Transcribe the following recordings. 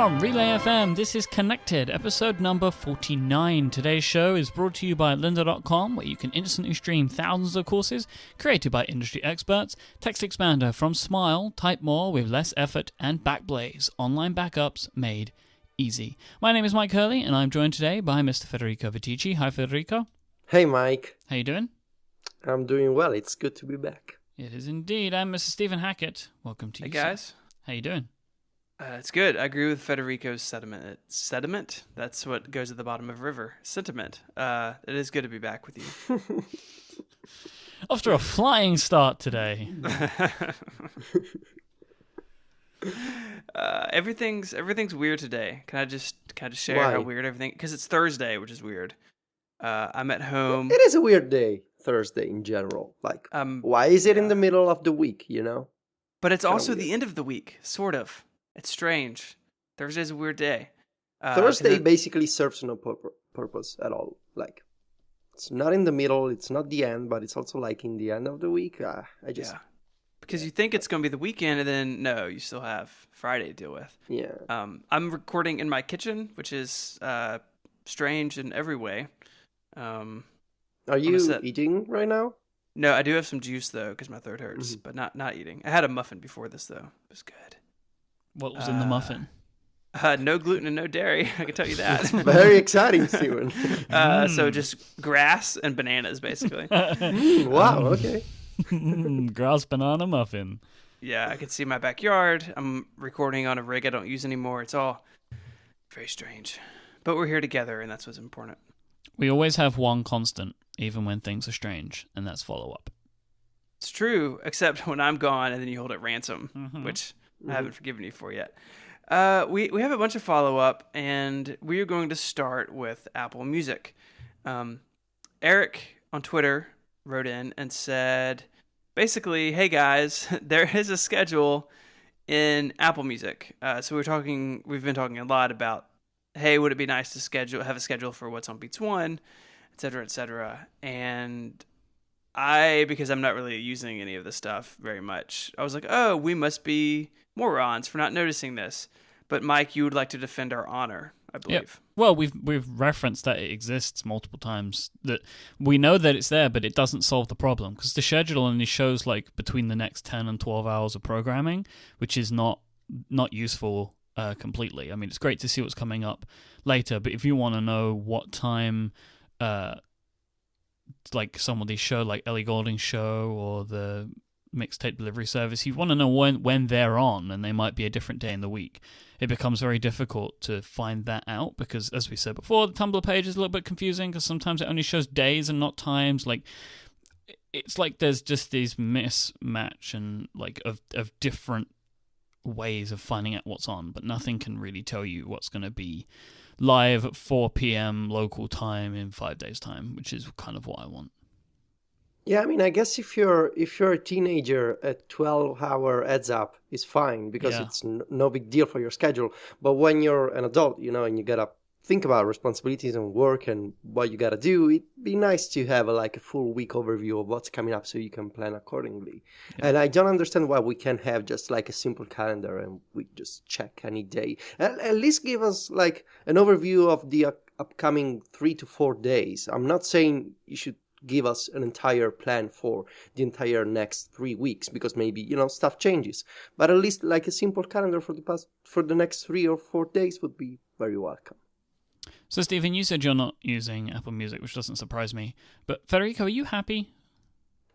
From Relay FM, this is Connected, episode number 49. Today's show is brought to you by lynda.com, where you can instantly stream thousands of courses created by industry experts, Text Expander from Smile, type more with less effort, and Backblaze, online backups made easy. My name is Mike Hurley, and I'm joined today by Mr. Federico Vitici. Hi, Federico. Hey, Mike. How you doing? I'm doing well. It's good to be back. It is indeed. I'm Mr. Stephen Hackett. Welcome to you, Hey, guys. sir. How you doing? It's good. I agree with Federico's sentiment. Sediment? That's what goes at the bottom of a river. Sentiment. It is good to be back with you. Off to a flying start today. Everything's weird today. Can I just share Why? how weird everything? Because it's Thursday, which is weird. I'm at home. It is a weird day, Thursday in general. Like, why is it in the middle of the week, you know? But it's also weird. the end of the week, sort of. It's strange. Thursday's a weird day. Thursday basically serves no purpose at all. Like, it's not in the middle, it's not the end, but it's also like in the end of the week. Because you think it's going to be the weekend, and then, no, you still have Friday to deal with. Yeah. I'm recording in my kitchen, which is strange in every way. Are you eating right now? No, I do have some juice, though, because my throat hurts, but not eating. I had a muffin before this, though. It was good. What was in the muffin? No gluten and no dairy, I can tell you that. Very exciting, Steven. So just grass and bananas, basically. Wow, okay. Grass banana muffin. Yeah, I can see my backyard. I'm recording on a rig I don't use anymore. It's all very strange. But we're here together, and that's what's important. We always have one constant, even when things are strange, and that's follow-up. It's true, except when I'm gone and then you hold it ransom, which I haven't forgiven you for yet. We have a bunch of follow-up, and we are going to start with Apple Music. Eric on Twitter wrote in and said, basically, hey guys, there is a schedule in Apple Music. So we've been talking a lot about, hey, would it be nice to have a schedule for what's on Beats One, et cetera, et cetera. And because I'm not really using any of this stuff very much, I was like, oh, we must be morons for not noticing this. But Mike, you would like to defend our honor, I believe. Yep. Well, we've referenced that it exists multiple times. That we know that it's there, but it doesn't solve the problem because the schedule only shows like between the next 10 and 12 hours of programming, which is not useful completely. I mean, it's great to see what's coming up later, but if you want to know what time, like some of these show, like Ellie Goulding's show or the Mixtape Delivery Service, you want to know when they're on, and they might be a different day in the week. It becomes very difficult to find that out because, as we said before, the Tumblr page is a little bit confusing because sometimes it only shows days and not times. Like, it's like there's just these mismatch and like of different ways of finding out what's on, but nothing can really tell you what's going to be live at 4 p.m. local time in 5 days' time, which is kind of what I want. Yeah, I mean, I guess if you're a teenager, a 12-hour heads up is fine because it's no big deal for your schedule. But when you're an adult, you know, and you gotta think about responsibilities and work and what you gotta do, it'd be nice to have a full week overview of what's coming up so you can plan accordingly. Yeah. And I don't understand why we can't have just like a simple calendar and we just check any day. At least give us like an overview of the upcoming 3 to 4 days. I'm not saying you should give us an entire plan for the entire next 3 weeks because maybe, you know, stuff changes. But at least like a simple calendar for the next 3 or 4 days would be very welcome. So, Stephen, you said you're not using Apple Music, which doesn't surprise me. But, Federico, are you happy?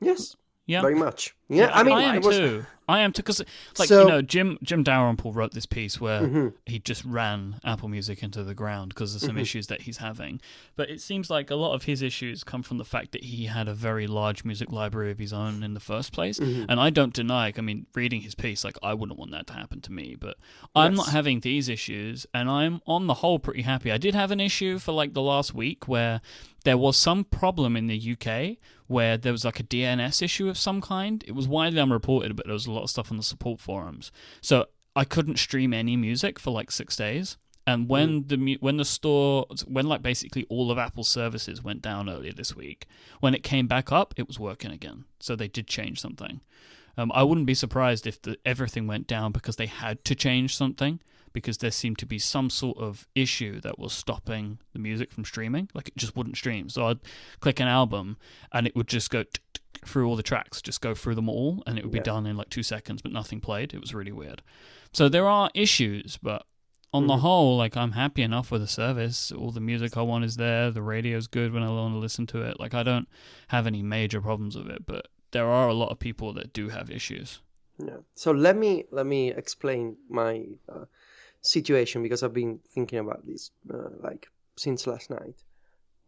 Yes. Yeah. Very much. Yeah, I mean, I am too. I am too, because, Jim Dalrymple wrote this piece where he just ran Apple Music into the ground because of some issues that he's having. But it seems like a lot of his issues come from the fact that he had a very large music library of his own in the first place. And I don't deny, I mean, reading his piece, like, I wouldn't want that to happen to me. But I'm not having these issues, and I'm, on the whole, pretty happy. I did have an issue for, like, the last week where there was some problem in the UK where there was like a DNS issue of some kind. It was widely unreported, but there was a lot of stuff on the support forums. So I couldn't stream any music for like 6 days. And when like basically all of Apple's services went down earlier this week, when it came back up, it was working again. So they did change something. I wouldn't be surprised if everything went down because they had to change something, because there seemed to be some sort of issue that was stopping the music from streaming. Like, it just wouldn't stream. So I'd click an album and it would just go through all the tracks, just go through them all, and it would be done in like 2 seconds, but nothing played. It was really weird. So there are issues, but on the whole, like, I'm happy enough with the service. All the music I want is there. The radio's good when I want to listen to it. Like, I don't have any major problems with it, but there are a lot of people that do have issues. Yeah. So let me explain my situation, because I've been thinking about this like since last night.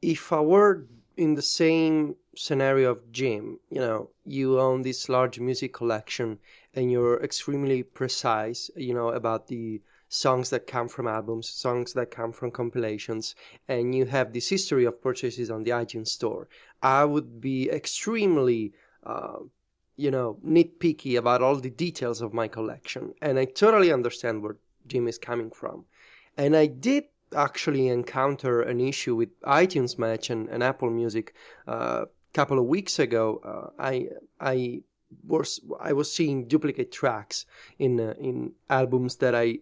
If I were in the same scenario of Jim, you own this large music collection and you're extremely precise, about the songs that come from albums, songs that come from compilations, and you have this history of purchases on the iTunes store, I would be extremely nitpicky about all the details of my collection. And I totally understand where Jim is coming from. And I did actually encounter an issue with iTunes Match and Apple Music a couple of weeks ago. I was seeing duplicate tracks in albums that I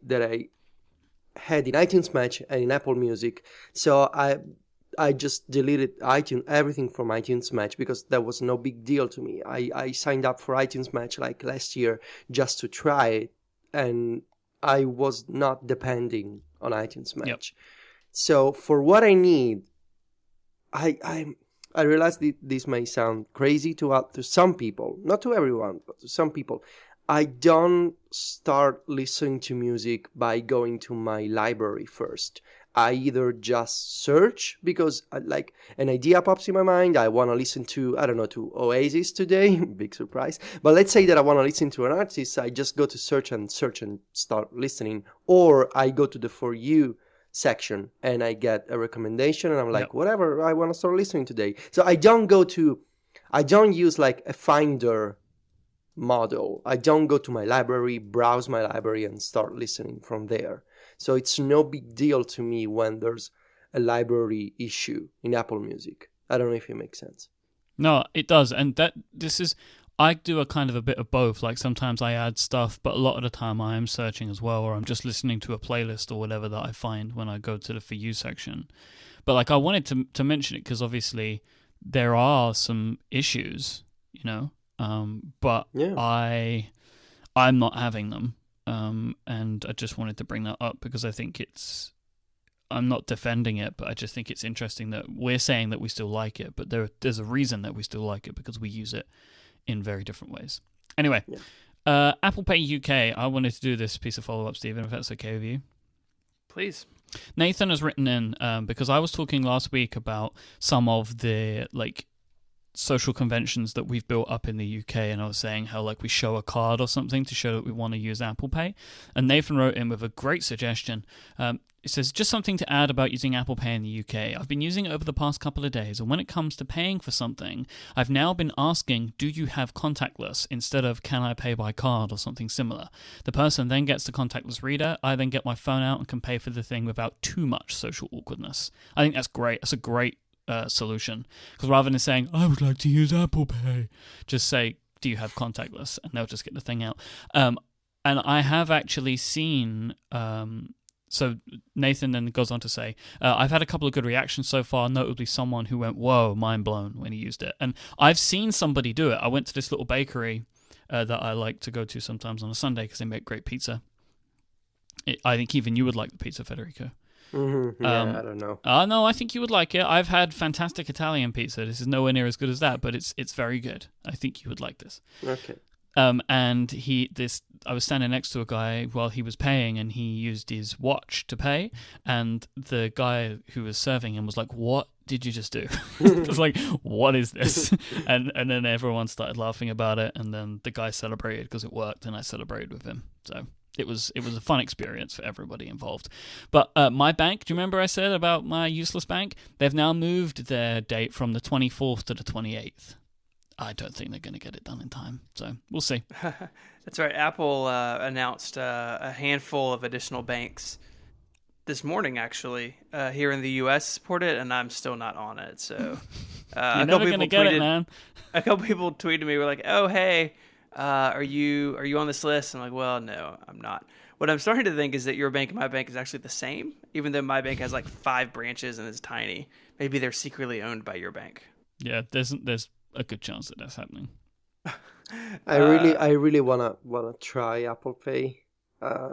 had in iTunes Match and in Apple Music. So I just deleted everything from iTunes Match, because that was no big deal to me. I signed up for iTunes Match like last year just to try it, and I was not depending on iTunes Match. Yep. So for what I need, I realize this may sound crazy to some people, not to everyone, but to some people. I don't start listening to music by going to my library first. I either just search because like an idea pops in my mind. I want to listen to, to Oasis today. Big surprise. But let's say that I want to listen to an artist. I just go to search and start listening. Or I go to the For You section and I get a recommendation and I'm like, whatever, I want to start listening today. So I don't use like a Finder model. I don't go to my library, browse my library and start listening from there. So it's no big deal to me when there's a library issue in Apple Music. I don't know if it makes sense. No, it does. And I do a bit of both. Like, sometimes I add stuff, but a lot of the time I am searching as well, or I'm just listening to a playlist or whatever that I find when I go to the For You section. But like, I wanted to mention it because obviously there are some issues, but I'm not having them. And I just wanted to bring that up because I think I'm not defending it, but I just think it's interesting that we're saying that we still like it, but there's a reason that we still like it, because we use it in very different ways. Anyway, Apple Pay UK, I wanted to do this piece of follow-up, Stephen, if that's okay with you. Please. Nathan has written in, because I was talking last week about some of the, social conventions that we've built up in the UK, and I was saying how we show a card or something to show that we want to use Apple Pay, and Nathan wrote in with a great suggestion. It says, just something to add about using Apple Pay in the UK. I've been using it over the past couple of days, and when it comes to paying for something, I've now been asking, do you have contactless, instead of can I pay by card or something similar. The person then gets the contactless reader, I then get my phone out and can pay for the thing without too much social awkwardness. I think that's great. That's a great solution, because rather than saying I would like to use Apple Pay, just say, do you have contactless, and they'll just get the thing out. And I have actually seen so Nathan then goes on to say, I've had a couple of good reactions so far, notably someone who went, whoa, mind blown when he used it. And I've seen somebody do it. I went to this little bakery that I like to go to sometimes on a Sunday because they make great pizza. I think even you would like the pizza, Federico. Mm-hmm. Yeah, I don't know. No, I think you would like it. I've had fantastic Italian pizza. This is nowhere near as good as that, but it's very good. I think you would like this. Okay. And I was standing next to a guy while he was paying, and he used his watch to pay, and the guy who was serving him was like, "What did you just do?" It was like, "What is this?" And then everyone started laughing about it, and then the guy celebrated because it worked, and I celebrated with him. So it was a fun experience for everybody involved. But my bank, do you remember I said about my useless bank? They've now moved their date from the 24th to the 28th. I don't think they're going to get it done in time, so we'll see. That's right. Apple announced a handful of additional banks this morning, actually, here in the U.S. support it, and I'm still not on it. So you're never going to get it, man. A couple people tweeted me, were like, "Oh, hey, Are you on this list? I'm like, well, no, I'm not. What I'm starting to think is that your bank and my bank is actually the same, even though my bank has like 5 branches and is tiny. Maybe they're secretly owned by your bank. Yeah, there's a good chance that that's happening. I really wanna try Apple Pay.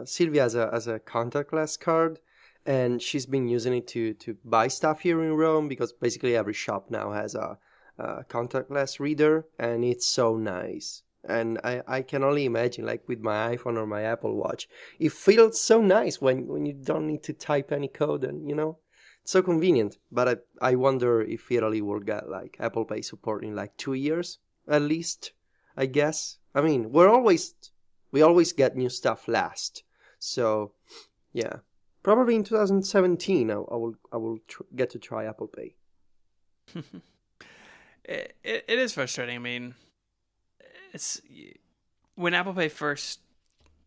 Sylvia has a contactless card, and she's been using it to buy stuff here in Rome because basically every shop now has a contactless reader, and it's so nice. And I can only imagine, like with my iPhone or my Apple Watch, it feels so nice when you don't need to type any code, and it's so convenient. But I wonder if Italy will get like Apple Pay support in like 2 years at least. I guess. I mean, we always get new stuff last. So, yeah, probably in 2017 I will get to try Apple Pay. It is frustrating. I mean, it's when Apple Pay first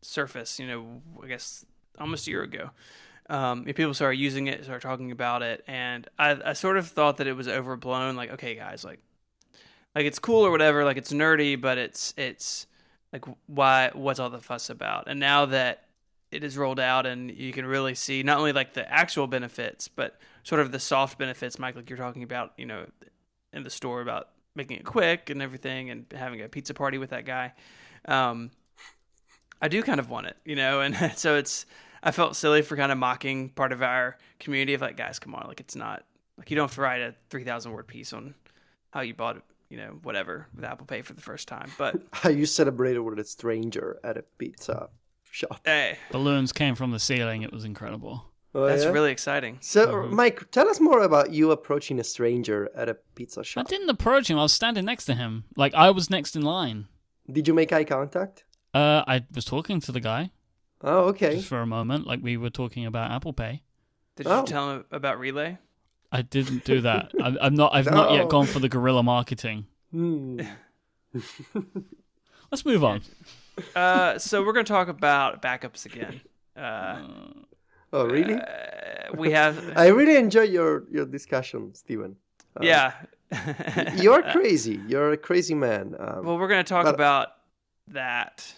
surfaced, I guess almost a year ago. People started using it, started talking about it, and I sort of thought that it was overblown. Like, okay, guys, like it's cool or whatever, like it's nerdy, but it's like, what's all the fuss about? And now that it is rolled out and you can really see not only like the actual benefits, but sort of the soft benefits, Mike, like you're talking about, in the store about making it quick and everything and having a pizza party with that guy. I do kind of want it, and so I felt silly for kind of mocking part of our community of like, guys, come on, like it's not, like you don't have to write a 3,000 word piece on how you bought it, whatever, with Apple Pay for the first time. But how you celebrated with a stranger at a pizza shop. Hey. Balloons came from the ceiling. It was incredible. Oh, that's yeah? really exciting. So, Mike, tell us more about you approaching a stranger at a pizza shop. I didn't approach him. I was standing next to him. Like, I was next in line. Did you make eye contact? I was talking to the guy. Oh, okay. Just for a moment, like we were talking about Apple Pay. Did you tell him about Relay? I didn't do that. I've not yet gone for the guerrilla marketing. Let's move on. So we're going to talk about backups again. Oh, really? We have. I really enjoy your discussion, Steven. Yeah. You're crazy. You're a crazy man. Well, we're going to talk about that.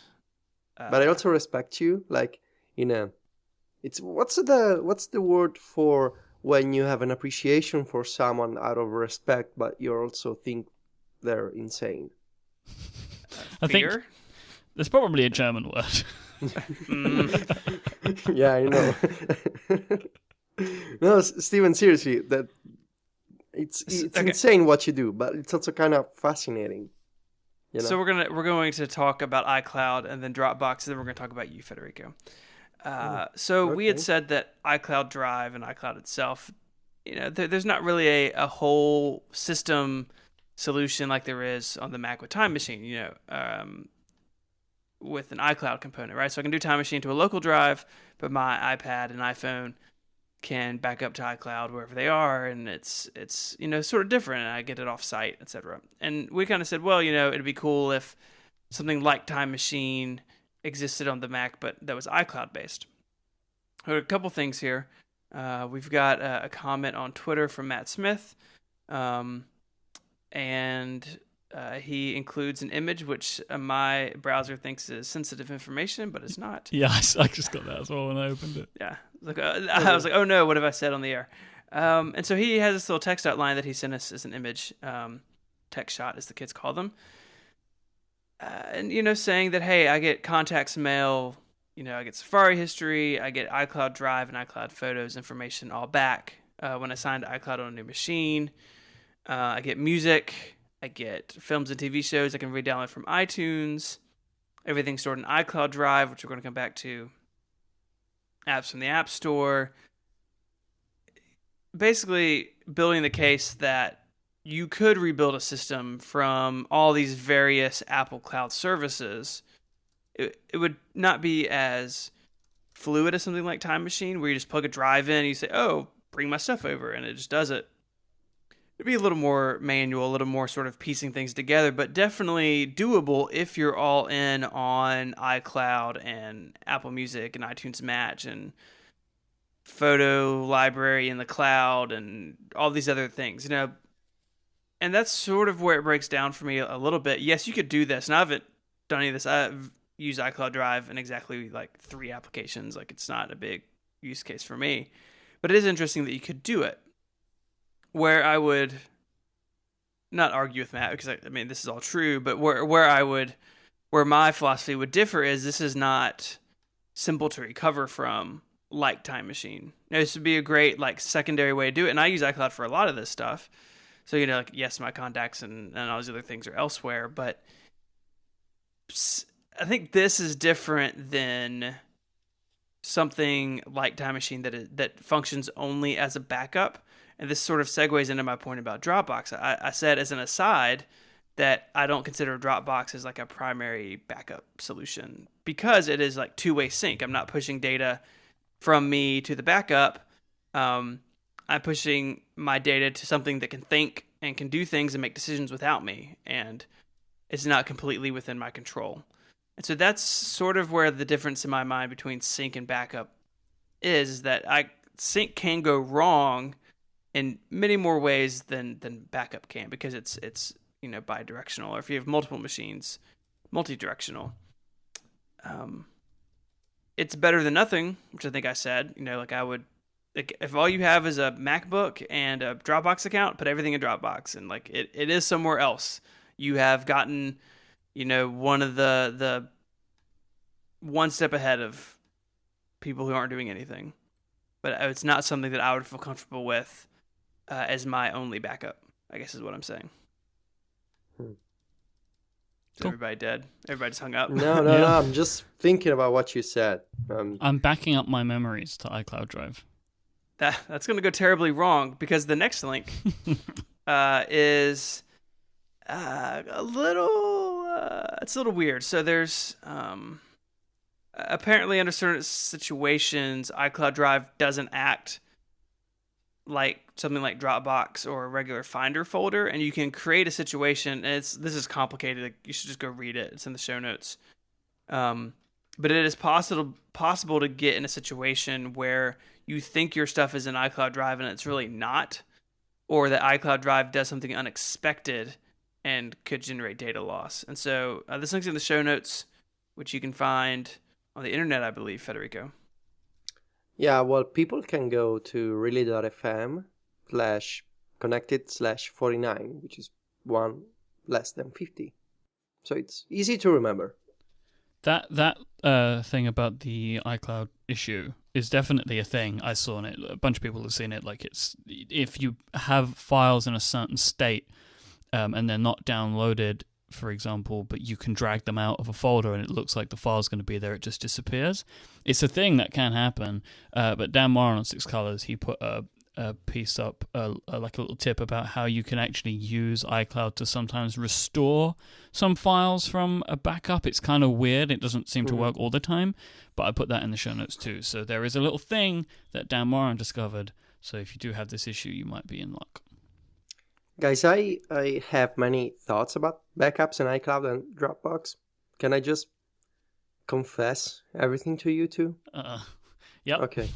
But I also respect you. Like, it's what's the word for when you have an appreciation for someone out of respect, but you also think they're insane. I think there's probably a German word. Yeah, I know. No, Steven, seriously, that it's okay. Insane what you do, but it's also kind of fascinating. So we're going to talk about iCloud and then Dropbox, and then we're going to talk about you, Federico. We had said that iCloud Drive and iCloud itself, there's not really a whole system solution like there is on the Mac with Time Machine, with an iCloud component, right? So I can do Time Machine to a local drive, but my iPad and iPhone can back up to iCloud wherever they are, and it's sort of different, and I get it off site, etc. And we kind of said, well, it'd be cool if something like Time Machine existed on the Mac, but that was iCloud based. There are a couple things here. We've got a comment on Twitter from Matt Smith, and he includes an image which my browser thinks is sensitive information, but it's not. Yeah, I just got that as well when I opened it. Yeah, I was like, oh no, what have I said on the air? And so he has this little text outline that he sent us as an image, text shot as the kids call them, and saying that, hey, I get contacts mail, I get Safari history, I get iCloud Drive and iCloud Photos information all back when I signed iCloud on a new machine. I get music. I get films and TV shows I can re-download from iTunes. Everything's stored in iCloud Drive, which we're going to come back to. Apps from the App Store. Basically, building the case that you could rebuild a system from all these various Apple Cloud services. It would not be as fluid as something like Time Machine, where you just plug a drive in and you say, oh, bring my stuff over, and it just does it. It'd be a little more manual, a little more sort of piecing things together, but definitely doable if you're all in on iCloud and Apple Music and iTunes Match and photo library in the cloud and all these other things, And that's sort of where it breaks down for me a little bit. Yes, you could do this, and I haven't done any of this. I've used iCloud Drive in exactly like 3 applications. Like it's not a big use case for me, but it is interesting that you could do it. Where I would not argue with Matt, because I mean this is all true, but where my philosophy would differ is this is not simple to recover from like Time Machine. Now, this would be a great like secondary way to do it, and I use iCloud for a lot of this stuff. So like yes, my contacts and all these other things are elsewhere, but I think this is different than something like Time Machine that functions only as a backup. And this sort of segues into my point about Dropbox. I said as an aside that I don't consider Dropbox as like a primary backup solution because it is like two-way sync. I'm not pushing data from me to the backup. I'm pushing my data to something that can think and can do things and make decisions without me. And it's not completely within my control. And so that's sort of where the difference in my mind between sync and backup is that sync can go wrong in many more ways than backup can because it's bidirectional, or if you have multiple machines, multi-directional. It's better than nothing, which I think I said. If all you have is a MacBook and a Dropbox account, put everything in Dropbox, and like it is somewhere else. You have gotten, one of the one step ahead of people who aren't doing anything. But it's not something that I would feel comfortable with as my only backup, I guess is what I'm saying. Is everybody dead? Everybody just hung up? No, I'm just thinking about what you said. I'm backing up my memories to iCloud Drive. That's going to go terribly wrong because the next link is a little weird. So there's apparently under certain situations, iCloud Drive doesn't act like something like Dropbox or a regular Finder folder, and you can create a situation. And this is complicated. Like, you should just go read it. It's in the show notes. But it is possible to get in a situation where you think your stuff is in iCloud Drive and it's really not, or that iCloud Drive does something unexpected and could generate data loss. And so this link's in the show notes, which you can find on the internet, I believe, Federico. Yeah, well, people can go to relay.fm/connected/49, which is 1 less than 50. So it's easy to remember. That thing about the iCloud issue is definitely a thing. I saw it. A bunch of people have seen it. Like, it's if you have files in a certain state and they're not downloaded, for example, but you can drag them out of a folder and it looks like the file's going to be there, it just disappears. It's a thing that can happen. But Dan Moran on Six Colors, he put a piece up, like a little tip about how you can actually use iCloud to sometimes restore some files from a backup. It's kind of weird. It doesn't seem to work all the time, but I put that in the show notes too. So there is a little thing that Dan Moran discovered. So if you do have this issue, you might be in luck. Guys, I have many thoughts about backups in iCloud and Dropbox. Can I just confess everything to you two? Yep. Okay.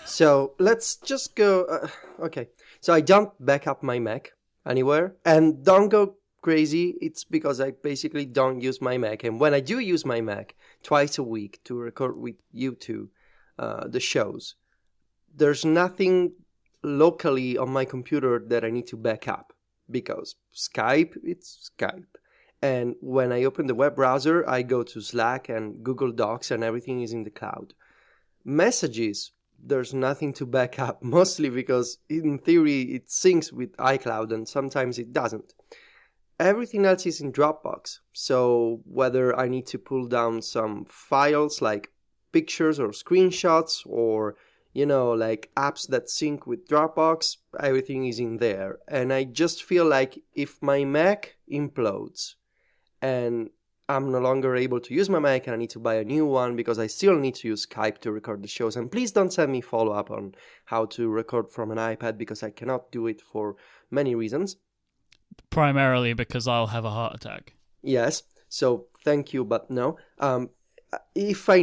So let's just go. Okay. So I don't back up my Mac anywhere. And don't go crazy. It's because I basically don't use my Mac. And when I do use my Mac twice a week to record with you two the shows, there's nothing locally on my computer that I need to back up. Because Skype, it's Skype. And when I open the web browser, I go to Slack and Google Docs and everything is in the cloud. Messages, there's nothing to back up, mostly because in theory it syncs with iCloud and sometimes it doesn't. Everything else is in Dropbox. So whether I need to pull down some files like pictures or screenshots or like apps that sync with Dropbox, everything is in there. And I just feel like if my Mac implodes and I'm no longer able to use my Mac and I need to buy a new one because I still need to use Skype to record the shows. And please don't send me follow-up on how to record from an iPad because I cannot do it for many reasons. Primarily because I'll have a heart attack. Yes. So thank you, but no. If I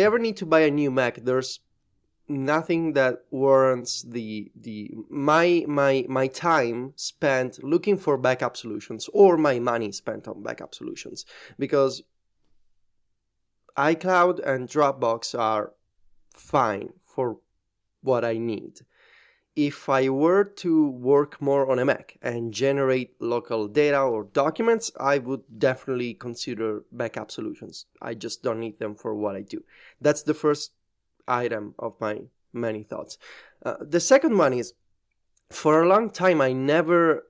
ever need to buy a new Mac, there's nothing that warrants my time spent looking for backup solutions or my money spent on backup solutions, because iCloud and Dropbox are fine for what I need. If I were to work more on a Mac and generate local data or documents, I would definitely consider backup solutions. I just don't need them for what I do. That's the first item of my many thoughts. The second one is, for a long time, I never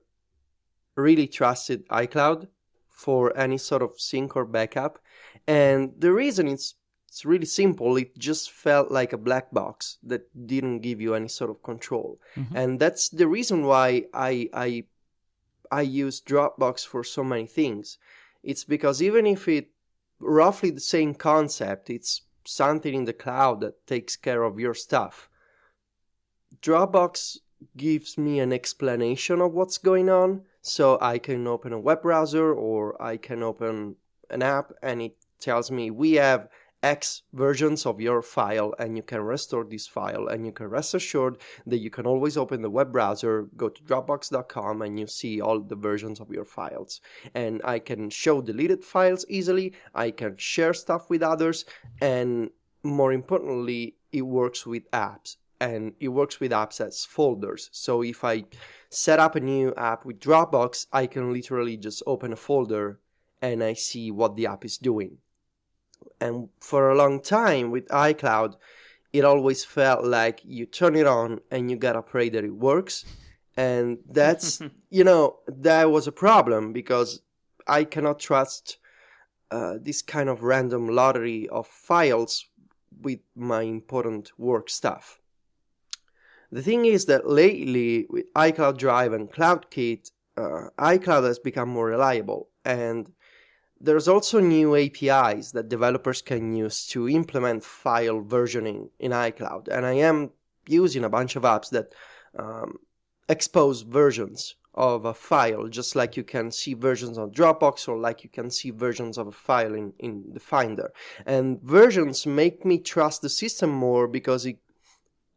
really trusted iCloud for any sort of sync or backup. And the reason is it's really simple. It just felt like a black box that didn't give you any sort of control. Mm-hmm. And that's the reason why I use Dropbox for so many things. It's because even if it's roughly the same concept, it's something in the cloud that takes care of your stuff. Dropbox gives me an explanation of what's going on, so I can open a web browser or I can open an app and it tells me we have X versions of your file and you can restore this file, and you can rest assured that you can always open the web browser, go to dropbox.com, and you see all the versions of your files. And I can show deleted files easily, I can share stuff with others, and more importantly, it works with apps. And it works with apps as folders. So if I set up a new app with Dropbox, I can literally just open a folder and I see what the app is doing. And for a long time with iCloud, it always felt like you turn it on and you gotta pray that it works. And that's, that was a problem because I cannot trust this kind of random lottery of files with my important work stuff. The thing is that lately, with iCloud Drive and CloudKit, iCloud has become more reliable, and there's also new APIs that developers can use to implement file versioning in iCloud, and I am using a bunch of apps that expose versions of a file, just like you can see versions on Dropbox or like you can see versions of a file in the Finder. And versions make me trust the system more because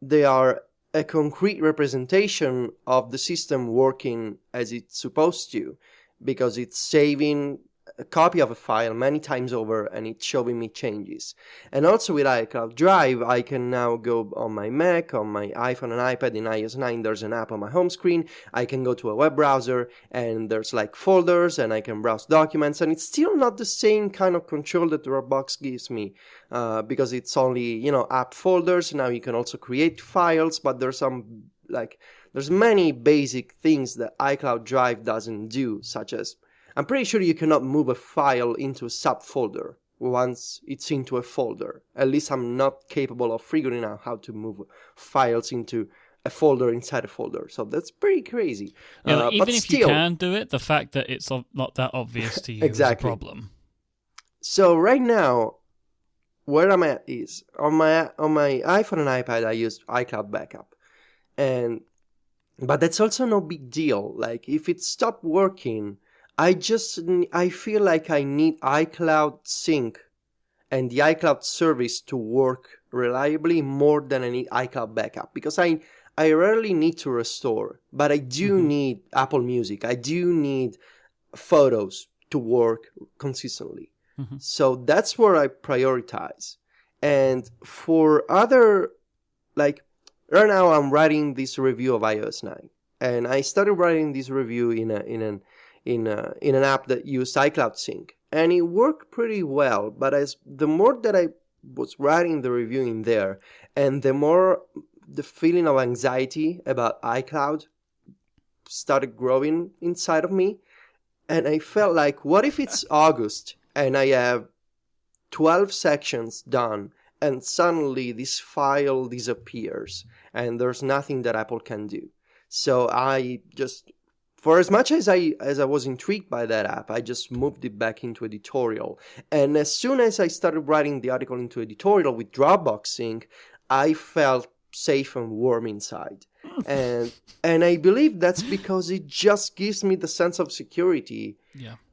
they are a concrete representation of the system working as it's supposed to, because it's saving a copy of a file many times over and it's showing me changes. And also with iCloud Drive, I can now go on my Mac, on my iPhone and iPad in iOS 9, there's an app on my home screen. I can go to a web browser and there's like folders and I can browse documents, and it's still not the same kind of control that Dropbox gives me because it's only, app folders. Now you can also create files, but there's many basic things that iCloud Drive doesn't do, such as I'm pretty sure you cannot move a file into a subfolder once it's into a folder. At least I'm not capable of figuring out how to move files into a folder inside a folder. So that's pretty crazy. Yeah, even if you can do it, the fact that it's not that obvious to you exactly. is a problem. So right now, where I'm at is on my iPhone and iPad, I use iCloud Backup, but that's also no big deal. Like if it stopped working, I feel like I need iCloud Sync and the iCloud service to work reliably more than I need iCloud Backup, because I rarely need to restore, but I do need Apple Music. I do need Photos to work consistently. Mm-hmm. So that's where I prioritize. And for other, right now I'm writing this review of iOS 9, and I started writing this review in an app that used iCloud Sync, and it worked pretty well. But the more that I was writing the review in there, and the more the feeling of anxiety about iCloud started growing inside of me, and I felt like, what if it's August and I have 12 sections done, and suddenly this file disappears, and there's nothing that Apple can do. So I just, for as much as I was intrigued by that app, I just moved it back into editorial. And as soon as I started writing the article into editorial with Dropbox Sync, I felt safe and warm inside. And I believe that's because it just gives me the sense of security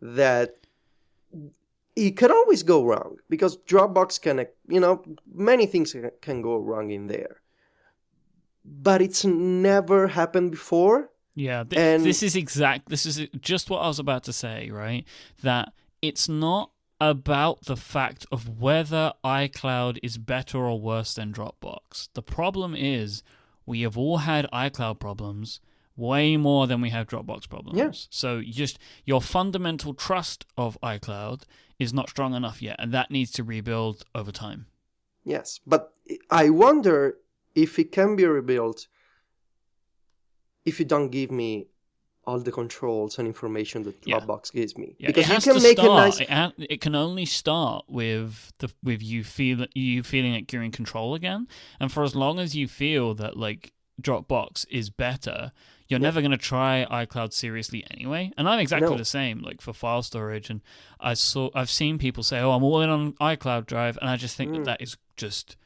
that it can always go wrong, because Dropbox can, many things can go wrong in there. But it's never happened before. Yeah, this is just what I was about to say, right? That it's not about the fact of whether iCloud is better or worse than Dropbox. The problem is we have all had iCloud problems way more than we have Dropbox problems. Yeah. So your fundamental trust of iCloud is not strong enough yet, and that needs to rebuild over time. Yes, but I wonder if it can be rebuilt if you don't give me all the controls and information that Dropbox gives me. Yeah, because it has you can to make start. a nice... It can only start with you feeling like you're in control again. And for as long as you feel that like Dropbox is better, you're never going to try iCloud seriously anyway. And I'm exactly the same, like for file storage. And I've seen people say, "Oh, I'm all in on iCloud Drive," and I just think that is just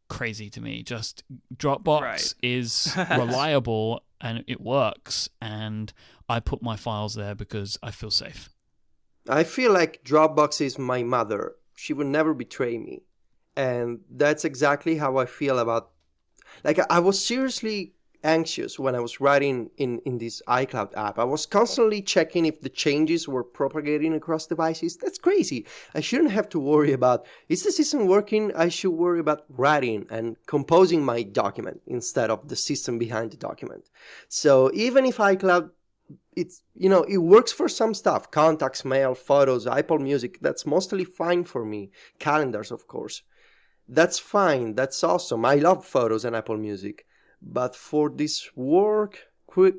crazy to me. Just Dropbox is reliable and it works, and I put my files there because I feel safe. I feel like Dropbox is my mother. She would never betray me. And that's exactly how I feel about... Like, I was seriously anxious when I was writing in this iCloud app. I was constantly checking if the changes were propagating across devices. That's crazy. I shouldn't have to worry about, is the system working? I should worry about writing and composing my document instead of the system behind the document. So even if iCloud, it's, it works for some stuff, contacts, mail, photos, Apple Music, that's mostly fine for me. Calendars, of course. That's fine. That's awesome. I love photos and Apple Music. But for this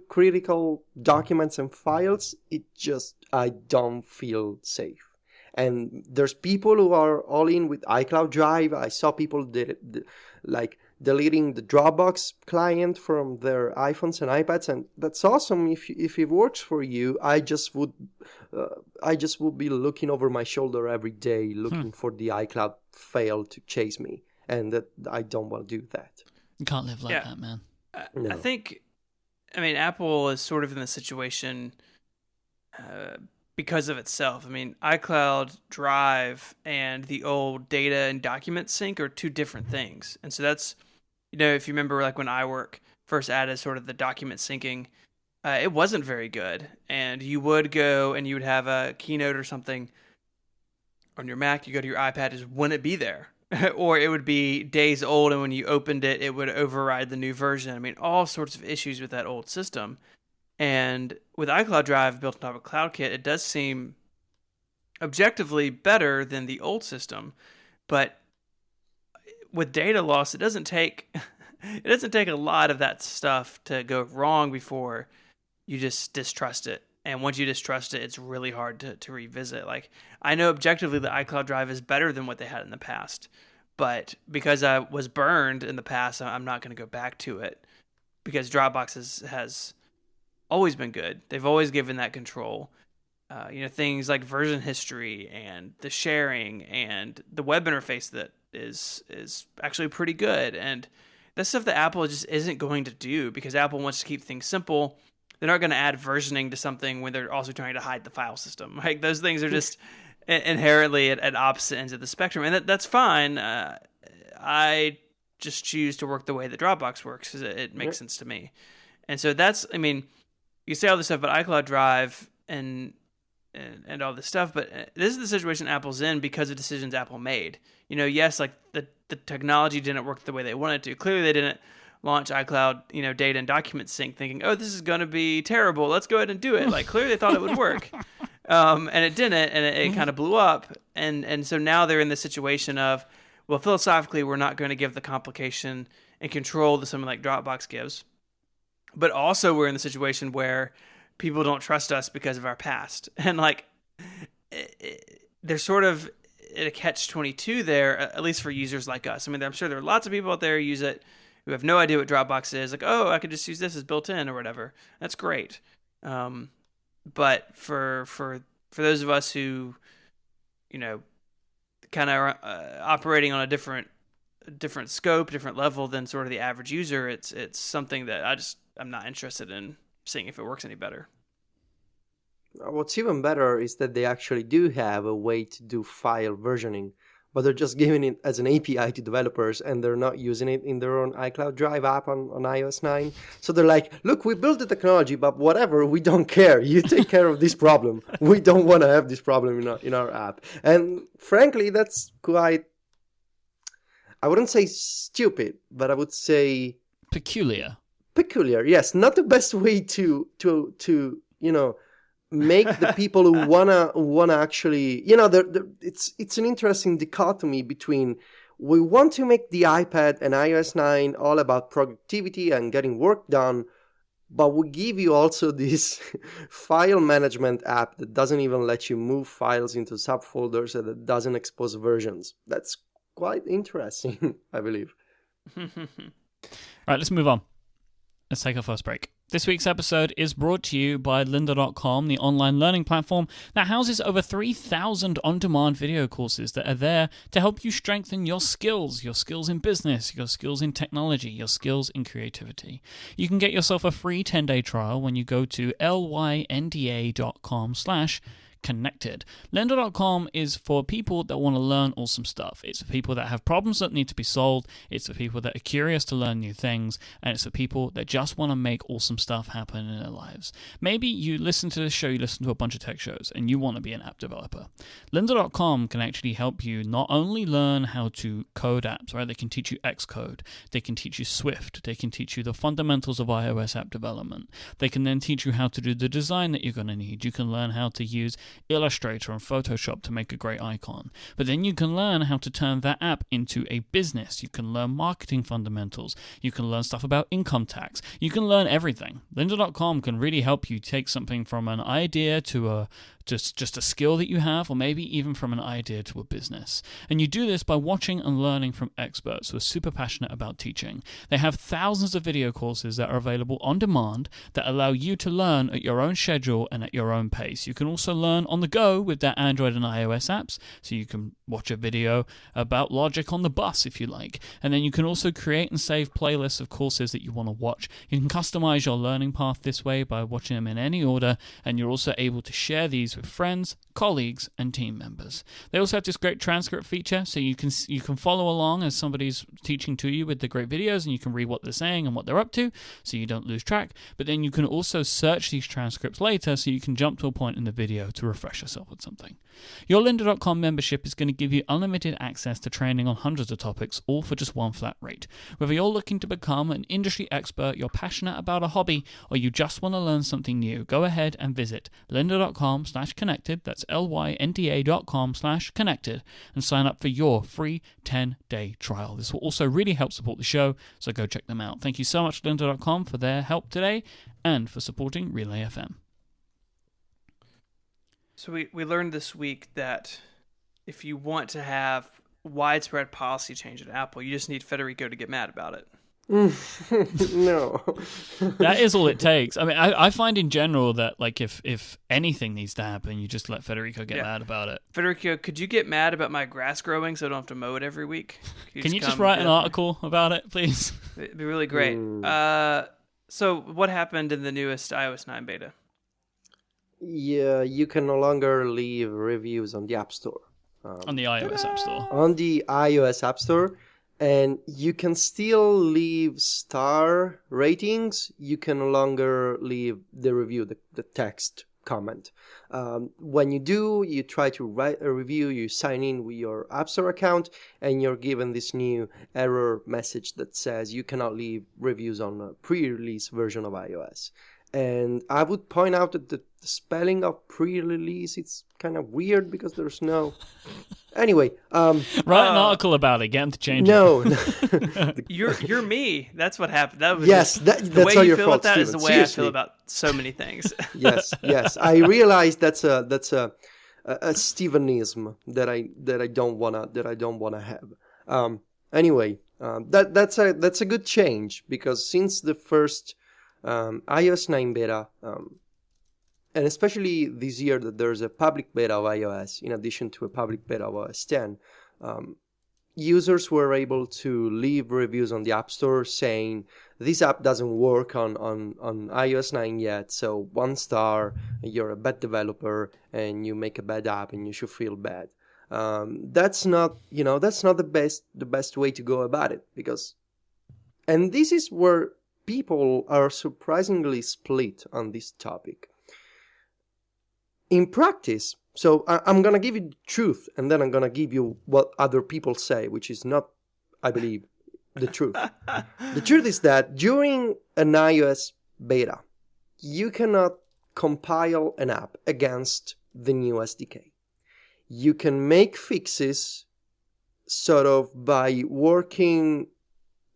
critical documents and files, I don't feel safe. And there's people who are all in with iCloud Drive. I saw people deleting the Dropbox client from their iPhones and iPads, and that's awesome if it works for you. I just would be looking over my shoulder every day, looking for the iCloud fail to chase me, and that I don't want to do that. You can't live like that, man. No. I think, Apple is sort of in the situation because of itself. iCloud Drive and the old data and document sync are two different things. And so that's, if you remember, like when iWork first added sort of the document syncing, it wasn't very good. And you would go and you would have a Keynote or something on your Mac, you go to your iPad, it wouldn't be there. Or it would be days old, and when you opened it, it would override the new version. All sorts of issues with that old system. And with iCloud Drive built on top of CloudKit, it does seem objectively better than the old system. But with data loss, it doesn't take a lot of that stuff to go wrong before you just distrust it. And once you distrust it, it's really hard to revisit. Like, I know objectively the iCloud Drive is better than what they had in the past, but because I was burned in the past, I'm not going to go back to it, because Dropbox has always been good. They've always given that control. Things like version history and the sharing and the web interface that is actually pretty good. And that's stuff that Apple just isn't going to do, because Apple wants to keep things simple. They're not going to add versioning to something when they're also trying to hide the file system. Like, those things are just inherently at opposite ends of the spectrum, and that's fine. I just choose to work the way that Dropbox works because it makes sense to me. And so that's, you say all this stuff about iCloud Drive and all this stuff, but this is the situation Apple's in because of decisions Apple made. Yes, like the technology didn't work the way they wanted to. Clearly, they didn't launch iCloud, data and document sync thinking, oh, this is going to be terrible, let's go ahead and do it. Like, clearly they thought it would work. And it didn't, and it kind of blew up. And so now they're in the situation of, well, philosophically, we're not going to give the complication and control that something like Dropbox gives. But also we're in the situation where people don't trust us because of our past. And like, they're sort of at a catch-22 there, at least for users like us. I'm sure there are lots of people out there who use it who have no idea what Dropbox is. Like, oh, I could just use this as built-in or whatever. That's great. But for those of us who, kind of operating on a different scope, different level than sort of the average user, it's something that I'm not interested in seeing if it works any better. What's even better is that they actually do have a way to do file versioning but they're just giving it as an API to developers, and they're not using it in their own iCloud Drive app on iOS 9. So they're like, look, we built the technology, but whatever, we don't care. You take care of this problem. We don't want to have this problem in our app. And frankly, that's quite, I wouldn't say stupid, but I would say peculiar. Yes, not the best way to make the people who wanna actually, it's an interesting dichotomy between, we want to make the iPad and iOS 9 all about productivity and getting work done, but we give you also this file management app that doesn't even let you move files into subfolders and that doesn't expose versions. That's quite interesting, I believe. All right, let's move on. Let's take our first break. This week's episode is brought to you by lynda.com, the online learning platform that houses over 3,000 on-demand video courses that are there to help you strengthen your skills in business, your skills in technology, your skills in creativity. You can get yourself a free 10-day trial when you go to lynda.com/connected. Lynda.com is for people that want to learn awesome stuff. It's for people that have problems that need to be solved. It's for people that are curious to learn new things. And it's for people that just want to make awesome stuff happen in their lives. Maybe you listen to this show, you listen to a bunch of tech shows, and you want to be an app developer. Lynda.com can actually help you not only learn how to code apps, right? They can teach you Xcode. They can teach you Swift. They can teach you the fundamentals of iOS app development. They can then teach you how to do the design that you're going to need. You can learn how to use Illustrator and Photoshop to make a great icon. But then you can learn how to turn that app into a business. You can learn marketing fundamentals. You can learn stuff about income tax. You can learn everything. Lynda.com can really help you take something from an idea to just a skill that you have, or maybe even from an idea to a business. And you do this by watching and learning from experts who are super passionate about teaching. They have thousands of video courses that are available on demand that allow you to learn at your own schedule and at your own pace. You can also learn on the go with their Android and iOS apps, so you can watch a video about logic on the bus if you like. And then you can also create and save playlists of courses that you want to watch. You can customize your learning path this way by watching them in any order, and you're also able to share these with friends, colleagues, and team members. They also have this great transcript feature, so you can follow along as somebody's teaching to you with the great videos, and you can read what they're saying and what they're up to, so you don't lose track. But then you can also search these transcripts later, so you can jump to a point in the video to refresh yourself with something. Your lynda.com membership is going to give you unlimited access to training on hundreds of topics, all for just one flat rate. Whether you're looking to become an industry expert, you're passionate about a hobby, or you just want to learn something new, go ahead and visit lynda.com/connected, that's lynda.com/connected, and sign up for your free 10-day trial. This will also really help support the show, so go check them out. Thank you so much, lynda.com, for their help today and for supporting Relay FM. So we learned this week that if you want to have widespread policy change at Apple, you just need Federico to get mad about it. No. That is all it takes. I mean, I find in general that, like, if anything needs to happen, you just let Federico get mad about it. Federico, could you get mad about my grass growing so I don't have to mow it every week? Can you just write an article about it, please? It'd be really great. So what happened in the newest iOS 9 beta? Yeah, you can no longer leave reviews on the App Store. On the iOS App Store. On the iOS App Store. And you can still leave star ratings. You can no longer leave the review, the text comment. When you do, you try to write a review, you sign in with your App Store account, and you're given this new error message that says you cannot leave reviews on a pre-release version of iOS. And I would point out that the spelling of pre-release, it's kind of weird because there's no... Anyway, write an article about it. Get them to change it. No. You're me. That's what happened. That was yes, that's all your fault, That Steven. is the way Seriously. I feel about so many things. Yes. I realize that's a Stevenism that I don't wanna have. Anyway, that's a good change, because since the first iOS 9 beta, and especially this year that there's a public beta of iOS in addition to a public beta of OS 10, users were able to leave reviews on the App Store saying this app doesn't work on iOS 9 yet, so 1 star, you're a bad developer and you make a bad app and you should feel bad. That's not the best way to go about it, and this is where people are surprisingly split on this topic. In practice, so I'm going to give you the truth, and then I'm going to give you what other people say, which is not, I believe, the truth. The truth is that during an iOS beta, you cannot compile an app against the new SDK. You can make fixes sort of by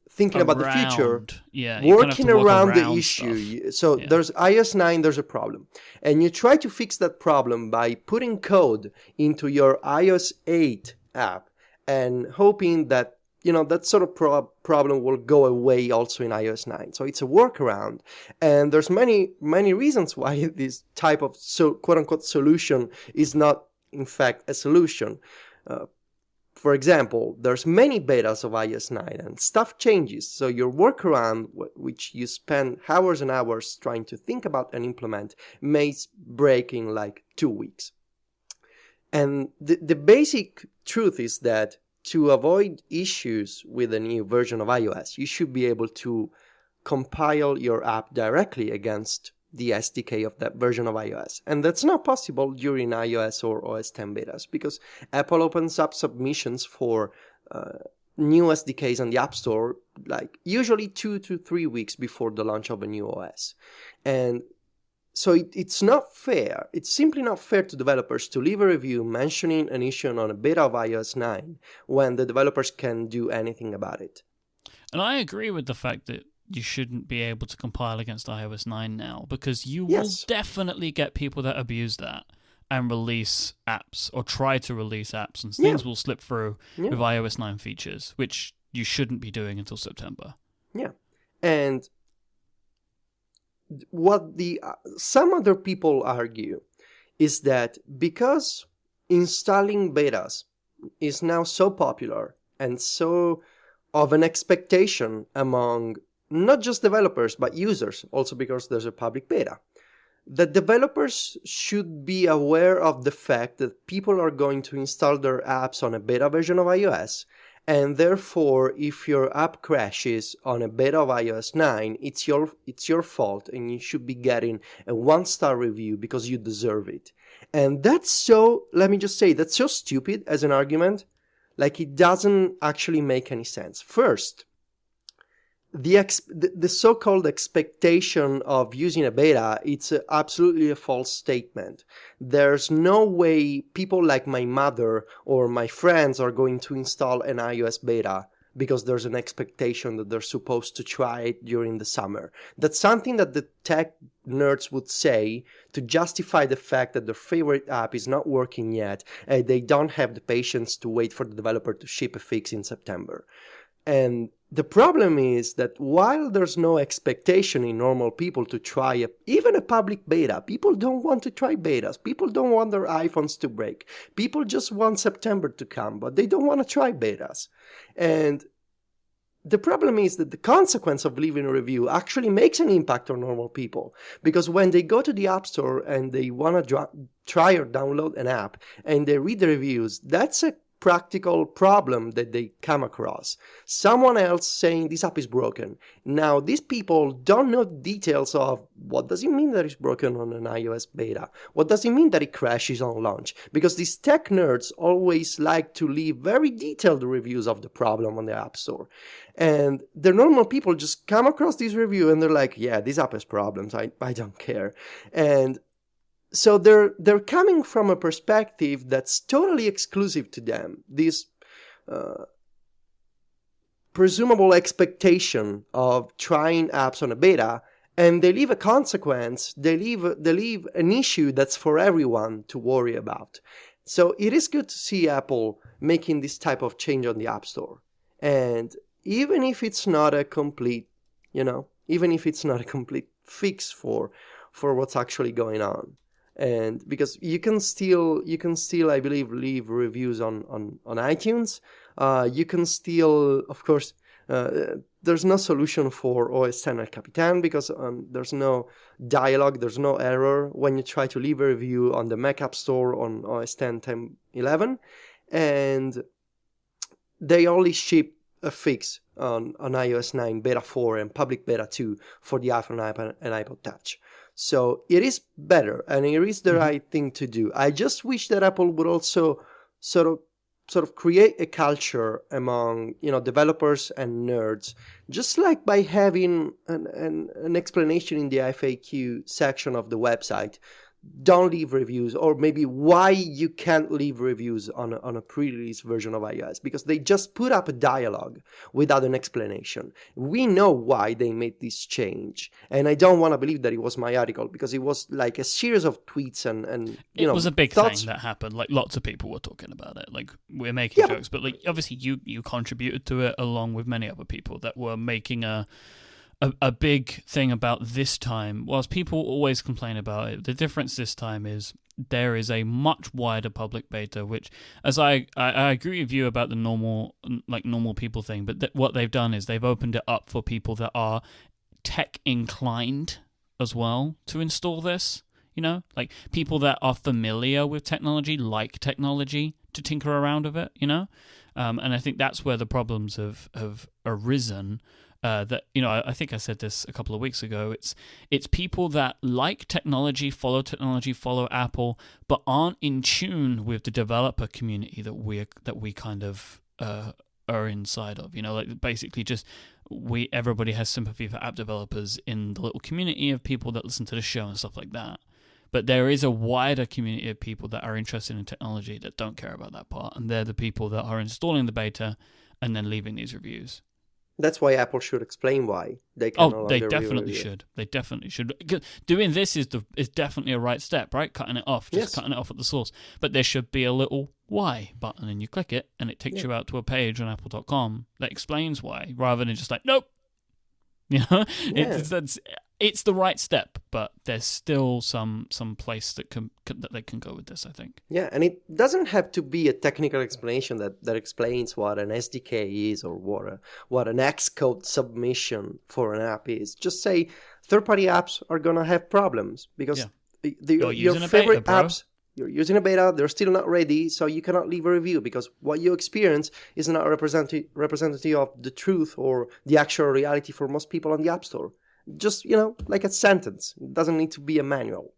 thinking about the future, working around the issue. So there's iOS 9, there's a problem. And you try to fix that problem by putting code into your iOS 8 app and hoping that, that sort of problem will go away also in iOS 9. So it's a workaround. And there's many, many reasons why this type of quote-unquote solution is not, in fact, a solution. For example, there's many betas of iOS 9 and stuff changes. So your workaround, which you spend hours and hours trying to think about and implement, may break in like 2 weeks. And the basic truth is that to avoid issues with a new version of iOS, you should be able to compile your app directly against the SDK of that version of iOS. And that's not possible during iOS or OS X betas, because Apple opens up submissions for new SDKs on the App Store, like usually 2 to 3 weeks before the launch of a new OS. And so it's not fair. It's simply not fair to developers to leave a review mentioning an issue on a beta of iOS 9 when the developers can do anything about it. And I agree with the fact that you shouldn't be able to compile against iOS 9 now, because you will definitely get people that abuse that and release apps or try to release apps, and things will slip through with iOS 9 features, which you shouldn't be doing until September. Yeah. And what some other people argue is that because installing betas is now so popular and so of an expectation among not just developers, but users, also because there's a public beta, that developers should be aware of the fact that people are going to install their apps on a beta version of iOS, and therefore, if your app crashes on a beta of iOS 9, it's your fault, and you should be getting a 1-star review because you deserve it. And that's so, let me just say, that's so stupid as an argument, like it doesn't actually make any sense. First, the so-called expectation of using a beta, it's absolutely a false statement. There's no way people like my mother or my friends are going to install an iOS beta because there's an expectation that they're supposed to try it during the summer. That's something that the tech nerds would say to justify the fact that their favorite app is not working yet and they don't have the patience to wait for the developer to ship a fix in September. And the problem is that while there's no expectation in normal people to try even a public beta, people don't want to try betas. People don't want their iPhones to break. People just want September to come, but they don't want to try betas. And the problem is that the consequence of leaving a review actually makes an impact on normal people. Because when they go to the App Store and they want to try or download an app and they read the reviews, that's a practical problem that they come across. Someone else saying this app is broken. Now, these people don't know details of what does it mean that it's broken on an iOS beta? What does it mean that it crashes on launch? Because these tech nerds always like to leave very detailed reviews of the problem on the App Store. And the normal people just come across this review and they're like, yeah, this app has problems. I don't care. And so they're coming from a perspective that's totally exclusive to them. This presumable expectation of trying apps on a beta, and they leave a consequence. They leave an issue that's for everyone to worry about. So it is good to see Apple making this type of change on the App Store, and even if it's not a complete, fix for what's actually going on. And because you can still, I believe, leave reviews on iTunes. You can still, of course, there's no solution for OS X El Capitan because there's no dialogue, there's no error when you try to leave a review on the Mac App Store on OS X 10.11. and they only ship a fix on iOS 9 Beta 4 and Public Beta 2 for the iPhone, iPad, and iPod Touch. So it is better, and it is the right thing to do. I just wish that Apple would also sort of create a culture among developers and nerds, just like by having an explanation in the FAQ section of the website. Don't leave reviews, or maybe why you can't leave reviews on a pre-release version of iOS, because they just put up a dialogue without an explanation. We know why they made this change, and I don't want to believe that it was my article, because it was like a series of tweets and it was a big thing that happened. Like, lots of people were talking about it. Like, we're making jokes, but like, obviously you contributed to it along with many other people that were making a big thing about this time. Whilst people always complain about it, the difference this time is there is a much wider public beta, which, as I agree with you about the normal people thing, but what they've done is they've opened it up for people that are tech inclined as well to install this, like people that are familiar with technology, like technology, to tinker around with it, and I think that's where the problems have arisen. That I think I said this a couple of weeks ago. It's people that like technology, follow Apple, but aren't in tune with the developer community that we kind of are inside of. Like, basically just everybody has sympathy for app developers in the little community of people that listen to the show and stuff like that. But there is a wider community of people that are interested in technology that don't care about that part, and they're the people that are installing the beta and then leaving these reviews. That's why Apple should explain why they can no longer they definitely should. They definitely should. Doing this is definitely a right step, right? Cutting it off, cutting it off at the source. But there should be a little why button, and you click it, and it takes you out to a page on apple.com that explains why, rather than just like, nope. It's the right step, but there's still some place that they can go with this, I think. Yeah, and it doesn't have to be a technical explanation that explains what an SDK is, or what an Xcode submission for an app is. Just say third-party apps are gonna have problems because your favorite apps. You're using a beta, they're still not ready, so you cannot leave a review, because what you experience is not representative of the truth or the actual reality for most people on the App Store. Just, like a sentence. It doesn't need to be a manual.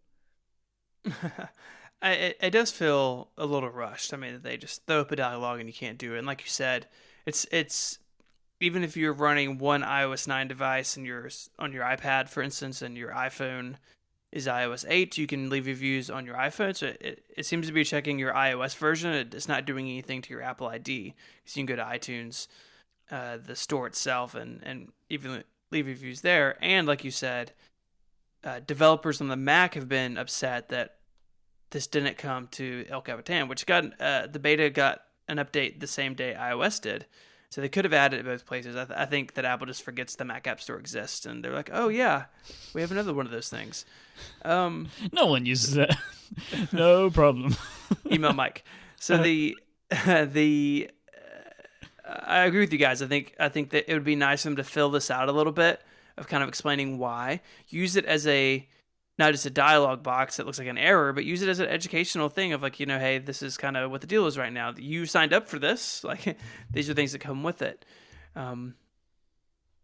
It does feel a little rushed. I mean, they just throw up a dialogue and you can't do it. And like you said, it's even if you're running one iOS 9 device and you're on your iPad, for instance, and your iPhone is iOS 8, you can leave reviews on your iPhone. So it seems to be checking your iOS version. It's not doing anything to your Apple ID. So you can go to iTunes, the store itself, and even leave reviews there. And like you said, developers on the Mac have been upset that this didn't come to El Capitan, which got the beta got an update the same day iOS did. So they could have added it both places. I think that Apple just forgets the Mac App Store exists, and they're like, "Oh yeah, we have another one of those things." No one uses it. No problem. Email Mike. So I agree with you guys. I think that it would be nice for them to fill this out a little bit of kind of explaining why. Use it as not just a dialogue box that looks like an error, but use it as an educational thing of like, hey, this is kind of what the deal is right now. You signed up for this. Like, these are things that come with it. And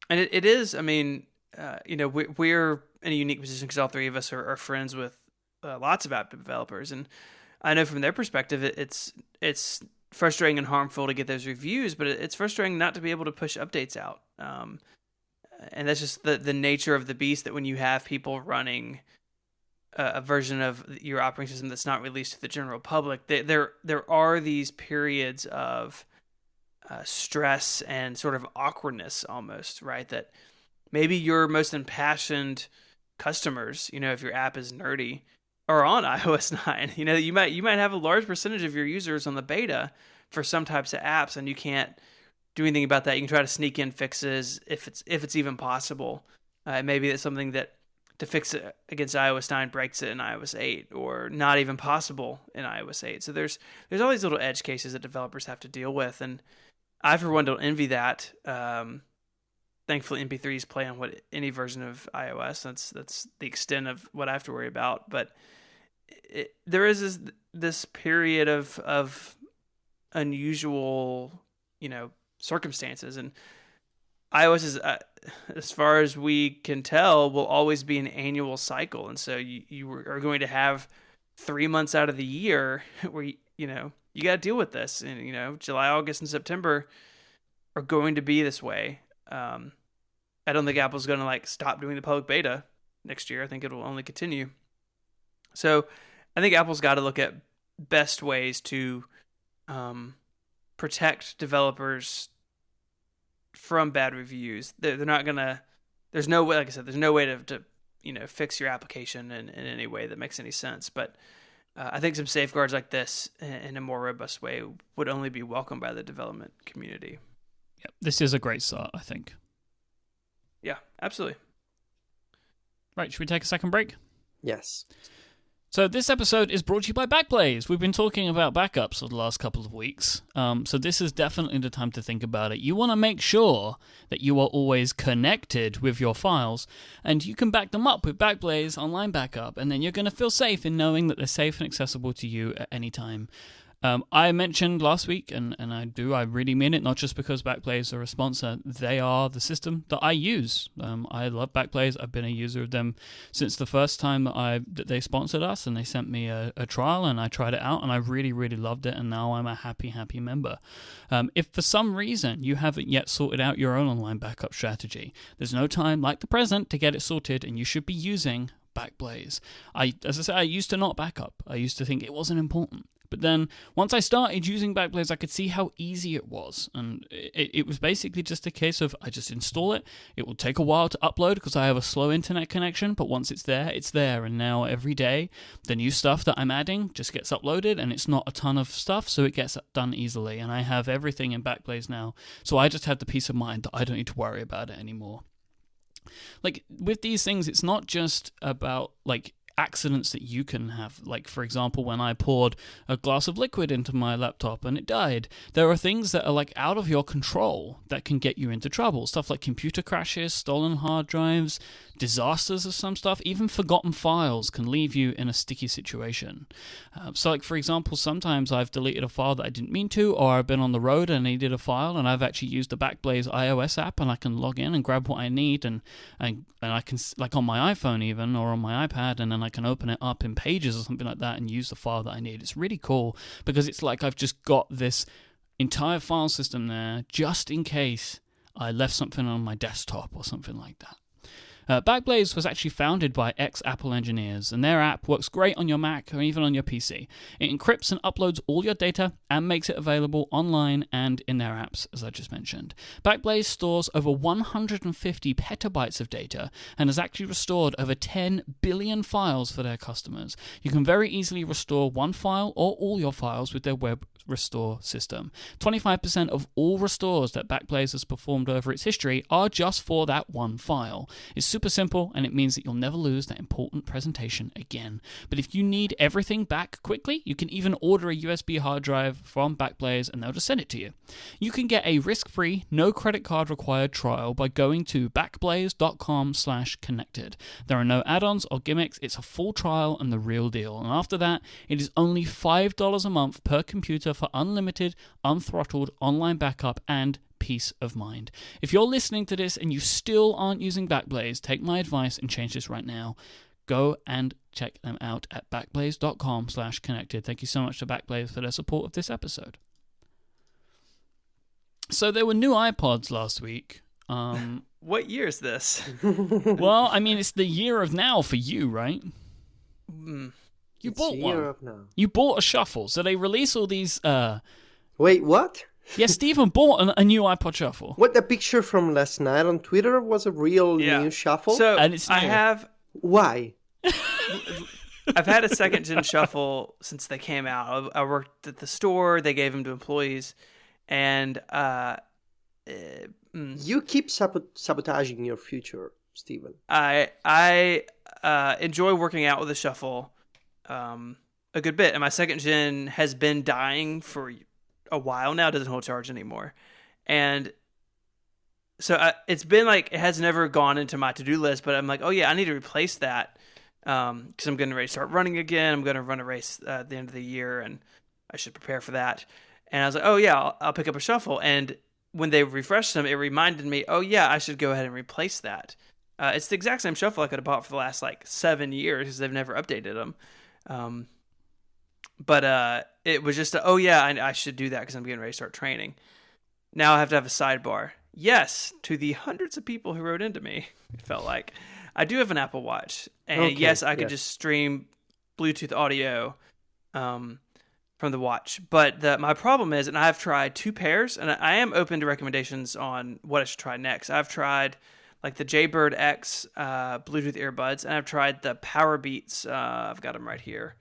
it is, I mean, we're in a unique position because all three of us are friends with lots of app developers. And I know from their perspective, it's frustrating and harmful to get those reviews, but it's frustrating not to be able to push updates out. And that's just the nature of the beast, that when you have people running a version of your operating system that's not released to the general public, there are these periods of stress and sort of awkwardness almost, right? That maybe your most impassioned customers, if your app is nerdy, are on iOS 9. You might have a large percentage of your users on the beta for some types of apps, and you can't do anything about that. You can try to sneak in fixes if it's even possible. Maybe it's something that to fix it against iOS 9 breaks it in iOS 8, or not even possible in iOS 8. So there's all these little edge cases that developers have to deal with, and I for one don't envy that. Thankfully, MP3s play on any version of iOS. That's the extent of what I have to worry about. But there is this period of unusual, circumstances. And iOS is, as far as we can tell, will always be an annual cycle. And so you are going to have 3 months out of the year where, you got to deal with this. And, July, August, and September are going to be this way. I don't think Apple's going to stop doing the public beta next year. I think it will only continue. So I think Apple's got to look at best ways to protect developers from bad reviews. They're not gonna. There's no way, like I said, there's no way to fix your application in any way that makes any sense. But I think some safeguards like this in a more robust way would only be welcomed by the development community. Yep, this is a great start, I think. Yeah, absolutely. Right, should we take a second break? Yes. So this episode is brought to you by Backblaze. We've been talking about backups for the last couple of weeks. So this is definitely the time to think about it. You want to make sure that you are always connected with your files, and you can back them up with Backblaze Online Backup, and then you're going to feel safe in knowing that they're safe and accessible to you at any time. I mentioned last week, and I really mean it, not just because Backblaze are a sponsor. They are the system that I use. I love Backblaze. I've been a user of them since the first time that they sponsored us, and they sent me a trial, and I tried it out, and I really, really loved it, and now I'm a happy, happy member. If for some reason you haven't yet sorted out your own online backup strategy, there's no time like the present to get it sorted, and you should be using Backblaze. As I said, I used to not backup. I used to think it wasn't important. But then, once I started using Backblaze, I could see how easy it was. And it was basically just a case of, I just install it. It will take a while to upload because I have a slow internet connection. But once it's there, it's there. And now every day, the new stuff that I'm adding just gets uploaded. And it's not a ton of stuff, so it gets done easily. And I have everything in Backblaze now. So I just have the peace of mind that I don't need to worry about it anymore. With these things, it's not just about, accidents that you can have. For example, when I poured a glass of liquid into my laptop and it died. There are things that are out of your control that can get you into trouble. Stuff like computer crashes, stolen hard drives, disasters of some stuff, even forgotten files can leave you in a sticky situation. For example, sometimes I've deleted a file that I didn't mean to, or I've been on the road and needed a file, and I've actually used the Backblaze iOS app, and I can log in and grab what I need, and I can, on my iPhone even, or on my iPad, and then I can open it up in Pages or something like that and use the file that I need. It's really cool because it's I've just got this entire file system there just in case I left something on my desktop or something like that. Backblaze was actually founded by ex-Apple engineers, and their app works great on your Mac or even on your PC. It encrypts and uploads all your data and makes it available online and in their apps, as I just mentioned. Backblaze stores over 150 petabytes of data and has actually restored over 10 billion files for their customers. You can very easily restore one file or all your files with their web restore system. 25% of all restores that Backblaze has performed over its history are just for that one file. It's super simple, and it means that you'll never lose that important presentation again. But if you need everything back quickly, you can even order a USB hard drive from Backblaze and they'll just send it to you. You can get a risk-free, no credit card required trial by going to backblaze.com/connected. There are no add-ons or gimmicks. It's a full trial and the real deal. And after that, it is only $5 a month per computer for unlimited, unthrottled online backup and peace of mind. If you're listening to this and you still aren't using Backblaze, take my advice and change this right now. Go and check them out at backblaze.com/connected. Thank you so much to Backblaze for their support of this episode. So there were new iPods last week. What year is this? Well, I mean, it's the year of now for you, right? You It's bought a one. year of now. You bought a Shuffle. So they release all these... Wait, what? Yeah, Stephen bought a new iPod Shuffle. What, the picture from last night on Twitter was a real new Shuffle? So and it's new. Why? I've had a second-gen Shuffle since they came out. I worked at the store. They gave them to employees. And... You keep sabotaging your future, Stephen. I enjoy working out with a Shuffle a good bit, and my second gen has been dying for a while now. It doesn't hold charge anymore, and so it's been it has never gone into my to-do list. But I'm like, oh yeah, I need to replace that because I'm getting ready to start running again. I'm going to run a race at the end of the year, and I should prepare for that. And I was like, oh yeah, I'll pick up a shuffle. And when they refreshed them, it reminded me, oh yeah, I should go ahead and replace that. It's the exact same shuffle I could have bought for the last like 7 years because they've never updated them. But it was just, oh yeah, I should do that because I'm getting ready to start training. Now I have to have a sidebar. Yes, to the hundreds of people who wrote into me, it felt like I do have an Apple Watch, and yes, I could just stream Bluetooth audio from the watch. But my problem is, and I've tried 2 pairs, and I am open to recommendations on what I should try next. I've tried like the Jaybird X Bluetooth earbuds, and I've tried the Power Beats. I've got them right here.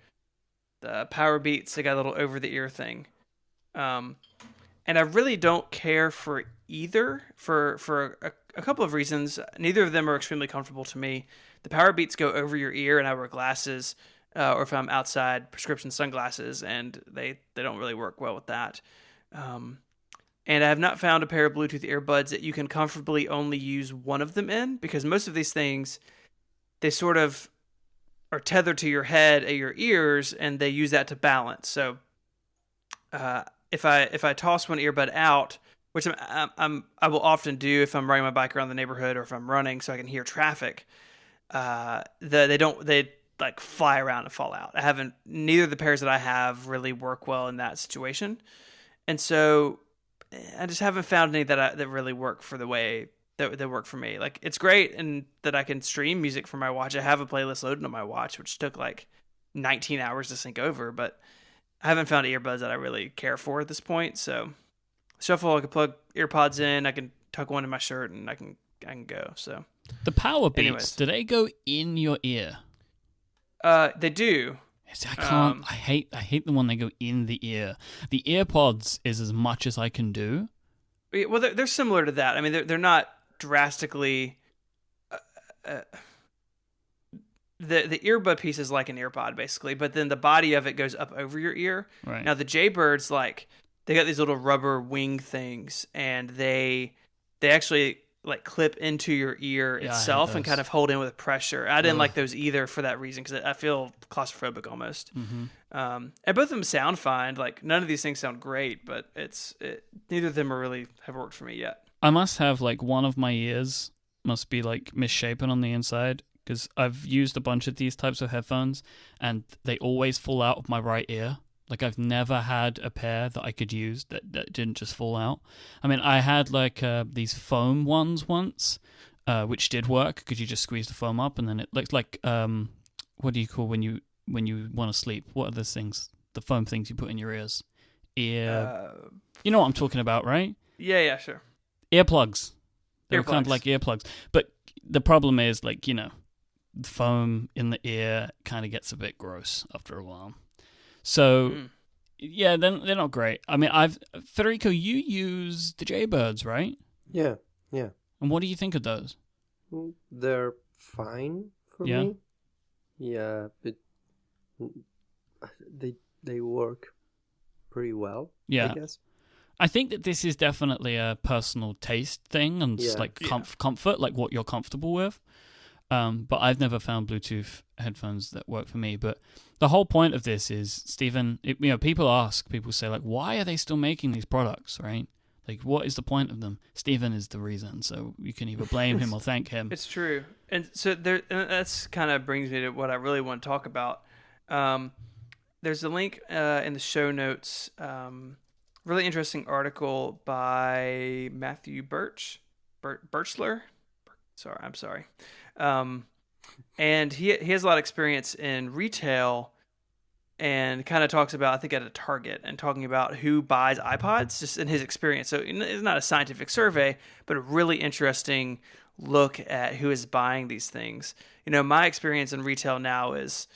The Power Beats, they got a little over-the-ear thing. And I really don't care for either for a couple of reasons. Neither of them are extremely comfortable to me. The Power Beats go over your ear, and I wear glasses, or if I'm outside, prescription sunglasses, and they don't really work well with that. And I have not found a pair of Bluetooth earbuds that you can comfortably only use one of them in, because most of these things, they sort of are tethered to your head at your ears, and they use that to balance. So if I toss one earbud out, which I will often do if I'm riding my bike around the neighborhood or if I'm running, so I can hear traffic, they like fly around and fall out. Neither of the pairs that I have really work well in that situation, and so I just haven't found any that really work for the way that work for me. Like, it's great and that I can stream music from my watch. I have a playlist loaded on my watch, which took like 19 hours to sync over, but I haven't found earbuds that I really care for at this point. So shuffle, I can plug earpods in, I can tuck one in my shirt, and I can go. So the Power Beats, do they go in your ear? They do. I can't. I hate the one they go in the ear. The EarPods is as much as I can do. Well, they're similar to that. I mean, they're not drastically. The earbud piece is like an earpod basically, but then the body of it goes up over your ear. Right. Now the Jaybirds, like, they got these little rubber wing things, and they actually like clip into your ear itself and kind of hold in with pressure. I didn't like those either for that reason, because I feel claustrophobic almost. Mm-hmm. And both of them sound fine. Like, none of these things sound great, but neither of them have worked for me yet. I must have, like, one of my ears must be like misshapen on the inside, because I've used a bunch of these types of headphones and they always fall out of my right ear. Like, I've never had a pair that I could use that didn't just fall out. I mean, I had like these foam ones once, which did work because you just squeeze the foam up and then it looks like what do you call when you want to sleep? What are those things? The foam things you put in your ears. You know what I'm talking about, right? Yeah, sure. Earplugs. They're kind of like earplugs. But the problem is, like, the foam in the ear kind of gets a bit gross after a while. So, yeah, they're not great. I mean, Federico, you use the Jaybirds, right? Yeah. And what do you think of those? They're fine for me. Yeah, but they work pretty well, I guess. I think that this is definitely a personal taste thing and just like comfort, like what you're comfortable with. But I've never found Bluetooth headphones that work for me. But the whole point of this is, Stephen, people say, like, why are they still making these products, right? Like, what is the point of them? Stephen is the reason, so you can either blame him or thank him. It's true. And so that's kind of brings me to what I really want to talk about. There's a link in the show notes, really interesting article by Matthew Birchler. I'm sorry. And he has a lot of experience in retail, and kind of talks about, I think, at a Target, and talking about who buys iPods, just in his experience. So it's not a scientific survey, but a really interesting look at who is buying these things. My experience in retail now is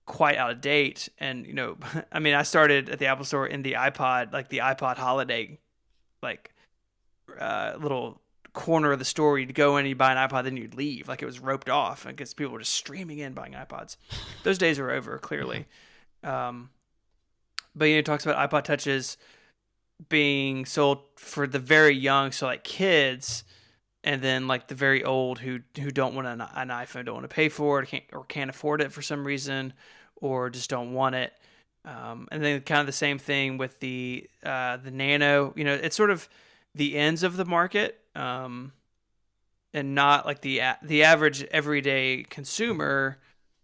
quite out of date. And, I mean, I started at the Apple Store in the iPod, like the iPod holiday, like little corner of the store. You'd go in, you'd buy an iPod, then you'd leave. Like, it was roped off because people were just streaming in buying iPods. Those days are over, clearly. But it talks about iPod Touches being sold for the very young, so like kids, and then like the very old who don't want an iPhone, don't want to pay for it, or can't afford it for some reason, or just don't want it. And then kind of the same thing with the Nano. You know, it's sort of the ends of the market, and not like the average everyday consumer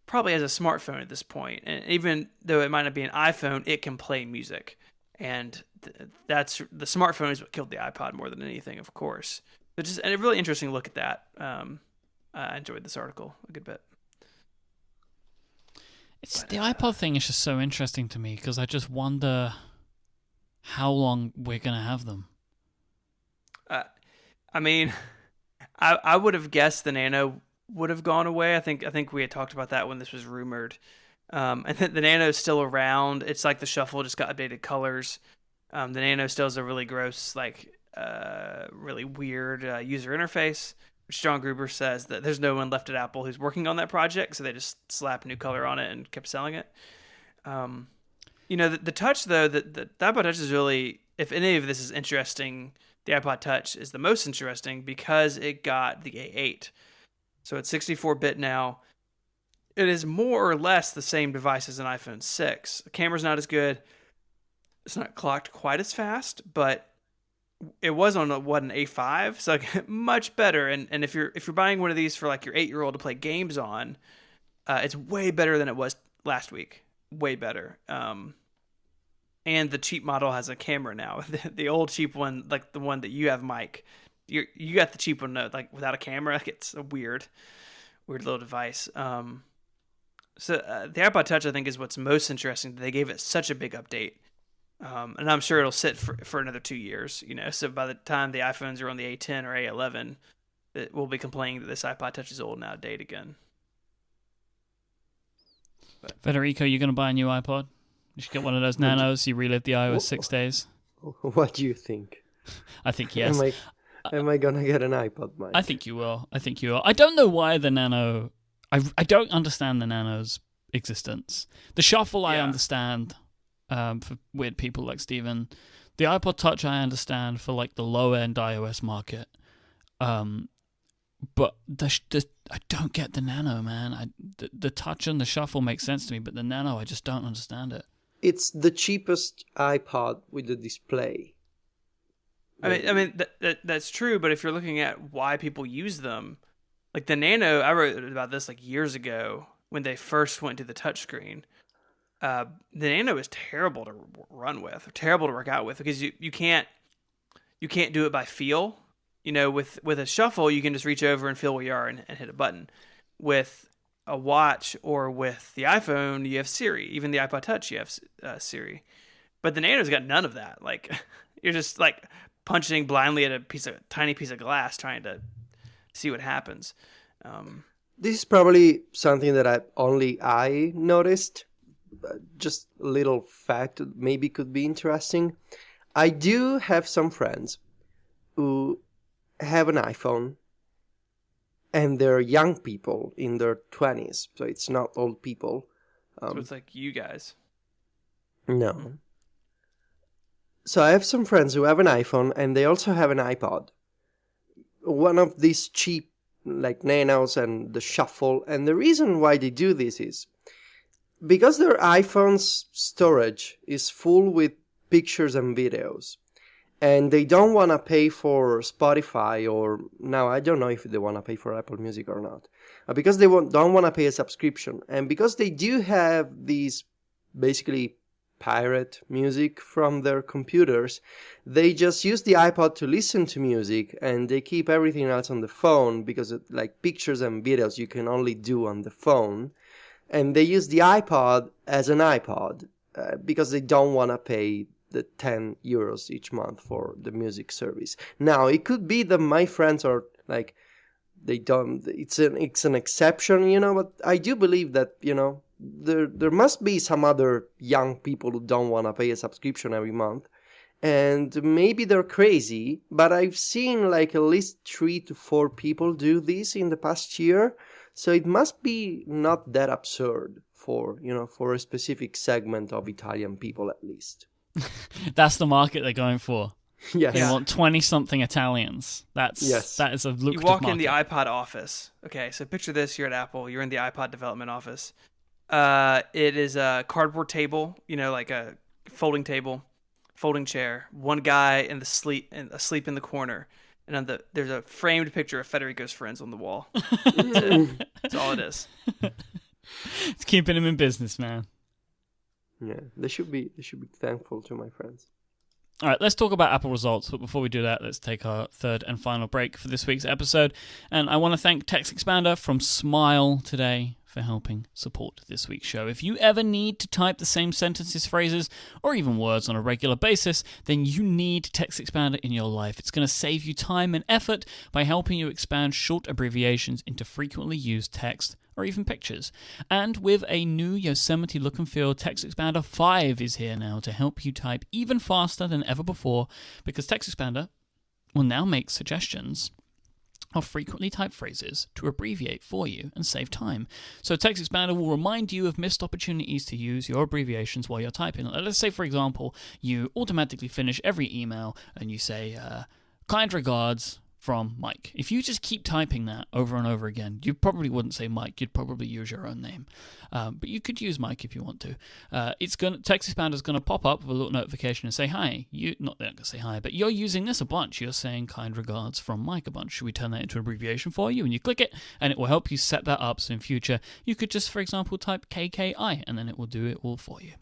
probably has a smartphone at this point. And even though it might not be an iPhone, it can play music. And that's the smartphone is what killed the iPod more than anything, of course. But just a really interesting look at that. I enjoyed this article a good bit. The iPod thing is just so interesting to me because I just wonder how long we're going to have them. I mean, I would have guessed the Nano would have gone away. I think we had talked about that when this was rumored. And the Nano is still around. It's like the Shuffle just got updated colors. The Nano still has a really gross, like really weird user interface. Which John Gruber says that there's no one left at Apple who's working on that project, so they just slapped new color on it and kept selling it. You know, the Touch though, the iPod Touch is really, if any of this is interesting, the iPod Touch is the most interesting because it got the A8. So it's 64-bit now. It is more or less the same device as an iPhone 6. The camera's not as good. It's not clocked quite as fast, but it was on an A5, so like, much better. And if you're buying one of these for like your 8-year-old to play games on, it's way better than it was last week. Way better. And the cheap model has a camera now. The old cheap one, like the one that you have, Mike, you got the cheap one like without a camera. Like, it's a weird little device. So the iPod Touch, I think, is what's most interesting. They gave it such a big update. And I'm sure it'll sit for another 2 years, you know. So by the time the iPhones are on the A10 or A11, we'll be complaining that this iPod Touch is old and out of date again. But Federico, you going to buy a new iPod? You should get one of those Nanos. You relive the iOS 6 days. What do you think? I think yes. Am I going to get an iPod, Mike? I think you will. I don't know why the Nano... I don't understand the Nano's existence. The Shuffle I understand... for weird people like Steven. The iPod Touch I understand for like the low-end iOS market. But I don't get the Nano, man. The Touch and the Shuffle make sense to me, but the Nano, I just don't understand it. It's the cheapest iPod with the display. I mean that's true, but if you're looking at why people use them, like the Nano, I wrote about this like years ago when they first went to the touchscreen. The Nano is terrible to run with, or terrible to work out with, because you can't do it by feel. You know, with a Shuffle, you can just reach over and feel where you are and hit a button. With a watch or with the iPhone, you have Siri. Even the iPod Touch, you have Siri. But the Nano's got none of that. Like, you're just like punching blindly at a tiny piece of glass, trying to see what happens. This is probably something that I noticed. Just a little fact that maybe could be interesting. I do have some friends who have an iPhone, and they're young people in their 20s, so it's not old people. So it's like you guys. No. So I have some friends who have an iPhone, and they also have an iPod. One of these cheap, like Nanos and the Shuffle, and the reason why they do this is because their iPhone's storage is full with pictures and videos, and they don't want to pay for Spotify, or now I don't know if they want to pay for Apple Music or not, because they don't want to pay a subscription, and because they do have these basically pirate music from their computers, they just use the iPod to listen to music, and they keep everything else on the phone, because like pictures and videos you can only do on the phone. And they use the iPod as an iPod because they don't want to pay the 10 euros each month for the music service. Now, it could be that my friends are like, they don't, it's an exception, you know, but I do believe that, you know, there must be some other young people who don't want to pay a subscription every month. And maybe they're crazy, but I've seen like at least 3 to 4 people do this in the past year. So it must be not that absurd for a specific segment of Italian people, at least. That's the market they're going for. Yes. They want 20-something Italians. That is a lucrative market. You walk in the iPod office. Okay, so picture this. You're at Apple. You're in the iPod development office. It is a cardboard table, like a folding table, folding chair. One guy asleep in the corner, and there's a framed picture of Federico's friends on the wall. That's it. That's all it is. It's keeping him in business, man. Yeah, they should be thankful to my friends. All right, let's talk about Apple results. But before we do that, let's take our third and final break for this week's episode. And I want to thank TextExpander from Smile today for helping support this week's show. If you ever need to type the same sentences, phrases, or even words on a regular basis, then you need TextExpander in your life. It's going to save you time and effort by helping you expand short abbreviations into frequently used text or even pictures. And with a new Yosemite look and feel, TextExpander 5 is here now to help you type even faster than ever before, because TextExpander will now make suggestions of frequently typed phrases to abbreviate for you and save time. So TextExpander will remind you of missed opportunities to use your abbreviations while you're typing. Let's say, for example, you automatically finish every email and you say, kind regards from Mike. If you just keep typing that over and over again, you probably wouldn't say Mike. You'd probably use your own name. But you could use Mike if you want to. TextExpander is going to pop up with a little notification and say, hi. Not they're going to say hi, but you're using this a bunch. You're saying kind regards from Mike a bunch. Should we turn that into an abbreviation for you? And you click it, and it will help you set that up. So in future, you could just, for example, type KKI, and then it will do it all for you.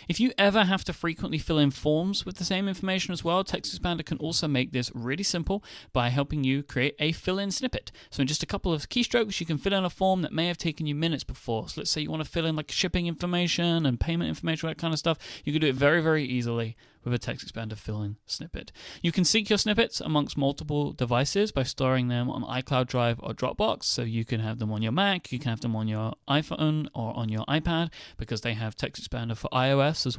If you ever have to frequently fill in forms with the same information as well, TextExpander can also make this really simple by helping you create a fill-in snippet. So in just a couple of keystrokes, you can fill in a form that may have taken you minutes before. So let's say you want to fill in like shipping information and payment information, that kind of stuff. You can do it very, very easily with a TextExpander fill-in snippet. You can sync your snippets amongst multiple devices by storing them on iCloud Drive or Dropbox, so you can have them on your Mac, you can have them on your iPhone or on your iPad, because they have TextExpander for iOS as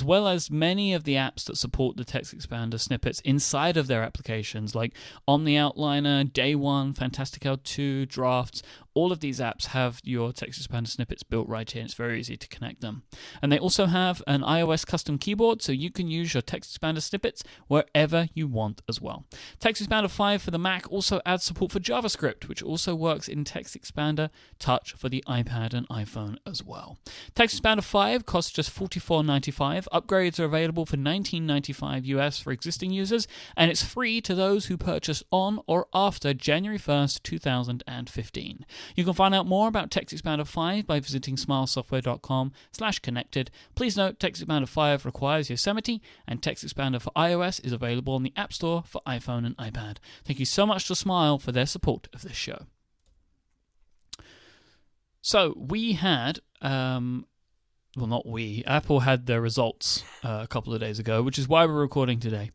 well as many of the apps that support the TextExpander snippets inside of their applications, like Omni Outliner, Day One, Fantastic L2, Drafts. All of these apps have your TextExpander snippets built right in. It's very easy to connect them. And they also have an iOS custom keyboard, so you can use your TextExpander snippets wherever you want as well. TextExpander 5 for the Mac also adds support for JavaScript, which also works in TextExpander Touch for the iPad and iPhone as well. TextExpander 5 costs just $44.95. Upgrades are available for $19.95 US for existing users, and it's free to those who purchase on or after January 1st, 2015. You can find out more about TextExpander 5 by visiting smilesoftware.com/connected. Please note, TextExpander 5 requires Yosemite, and TextExpander for iOS is available on the App Store for iPhone and iPad. Thank you so much to Smile for their support of this show. So we had, Apple had their results a couple of days ago, which is why we're recording today.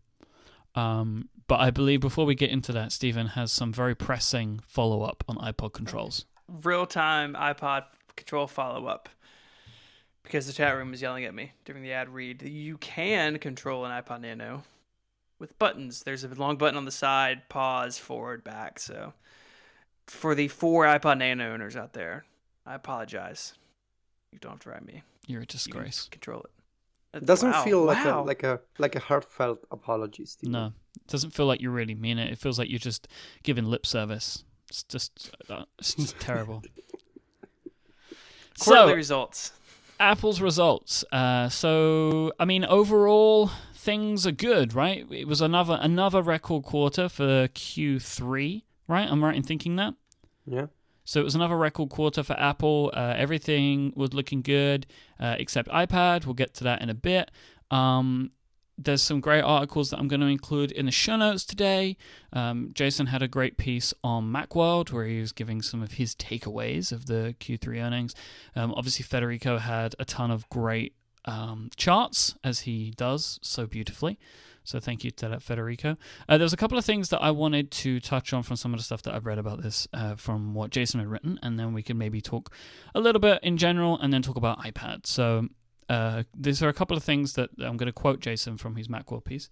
But I believe before we get into that, Stephen has some very pressing follow-up on iPod controls. Real-time iPod control follow-up. Because the chat room was yelling at me during the ad read. You can control an iPod Nano with buttons. There's a long button on the side, pause, forward, back. So for the 4 iPod Nano owners out there, I apologize. You don't have to write me. You're a disgrace. You can control it. It doesn't feel like a heartfelt apology, Steve. No, it doesn't feel like you really mean it. It feels like you're just giving lip service. It's just terrible. Quarterly results. Apple's results. Overall, things are good, right? It was another record quarter for Q3, right? I'm right in thinking that? Yeah. So it was another record quarter for Apple. Everything was looking good, except iPad. We'll get to that in a bit. There's some great articles that I'm going to include in the show notes today. Jason had a great piece on Macworld where he was giving some of his takeaways of the Q3 earnings. Obviously, Federico had a ton of great charts, as he does so beautifully. So thank you to that, Federico. There was a couple of things that I wanted to touch on from some of the stuff that I've read about this from what Jason had written, and then we can maybe talk a little bit in general and then talk about iPad. So these are a couple of things that I'm going to quote Jason from his Macworld piece.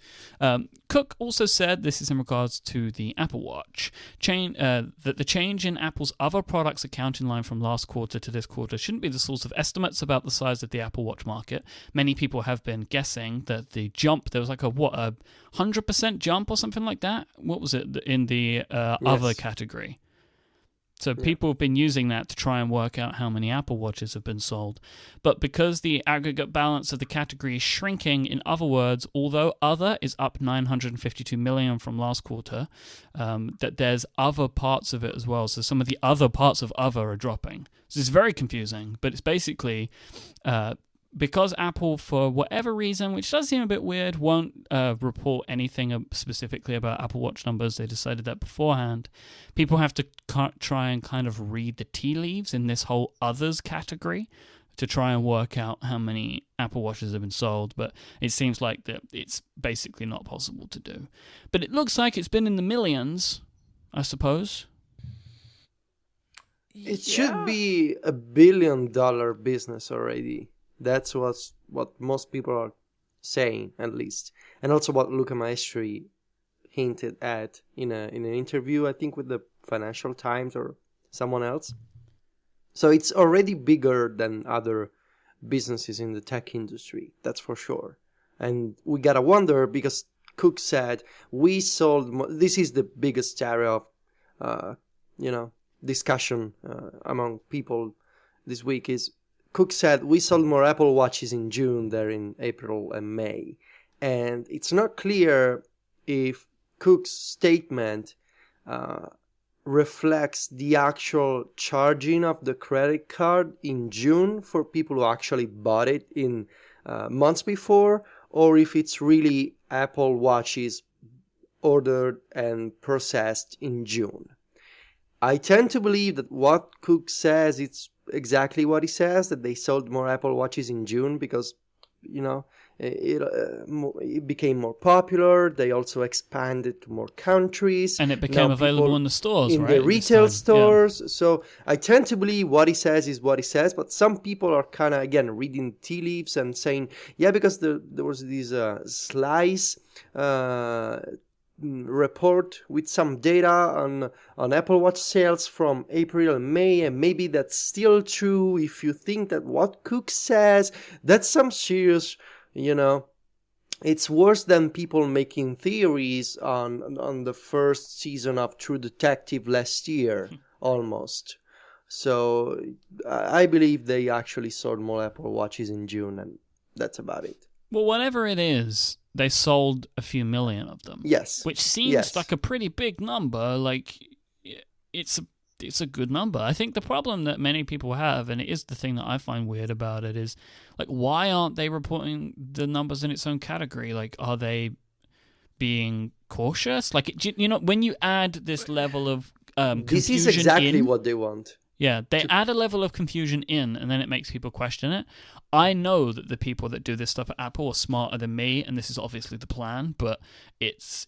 Cook also said, this is in regards to the Apple Watch, that the change in Apple's other products accounting line from last quarter to this quarter shouldn't be the source of estimates about the size of the Apple Watch market. Many people have been guessing that the jump, there was like a 100% jump or something like that? What was it in the other category? So people have been using that to try and work out how many Apple Watches have been sold. But because the aggregate balance of the category is shrinking, in other words, although other is up 952 million from last quarter, that there's other parts of it as well. So some of the other parts of other are dropping. So it's very confusing, but it's basically because Apple, for whatever reason, which does seem a bit weird, won't report anything specifically about Apple Watch numbers. They decided that beforehand. People have to try and kind of read the tea leaves in this whole others category to try and work out how many Apple Watches have been sold, but it seems like that it's basically not possible to do. But it looks like it's been in the millions, I suppose. It should be $1 billion business already. That's what most people are saying, at least, and also what Luca Maestri hinted at in an interview, I think, with the Financial Times or someone else. So it's already bigger than other businesses in the tech industry, that's for sure. And we gotta wonder, because Cook said we sold. This is the biggest area of, discussion among people this week is. Cook said we sold more Apple Watches in June than in April and May. And it's not clear if Cook's statement reflects the actual charging of the credit card in June for people who actually bought it in months before, or if it's really Apple Watches ordered and processed in June. I tend to believe that what Cook says, it's exactly what he says, that they sold more Apple Watches in June because, it became more popular. They also expanded to more countries. And it became available in the stores, right? In the retail stores. Yeah. So I tend to believe what he says is what he says, but some people are kind of, again, reading tea leaves and saying, because there was this slice report with some data on Apple Watch sales from April and May, and maybe that's still true. If you think that what Cook says, that's some serious, it's worse than people making theories on the first season of True Detective last year, almost. So I believe they actually sold more Apple Watches in June, and that's about it. Well, whatever it is, they sold a few million of them. Yes. Which seems like a pretty big number. Like, it's a good number. I think the problem that many people have, and it is the thing that I find weird about it, is, like, why aren't they reporting the numbers in its own category? Like, are they being cautious? Like, when you add this level of confusion, this is exactly what they want. Yeah, they add a level of confusion in, and then it makes people question it. I know that the people that do this stuff at Apple are smarter than me, and this is obviously the plan. But it's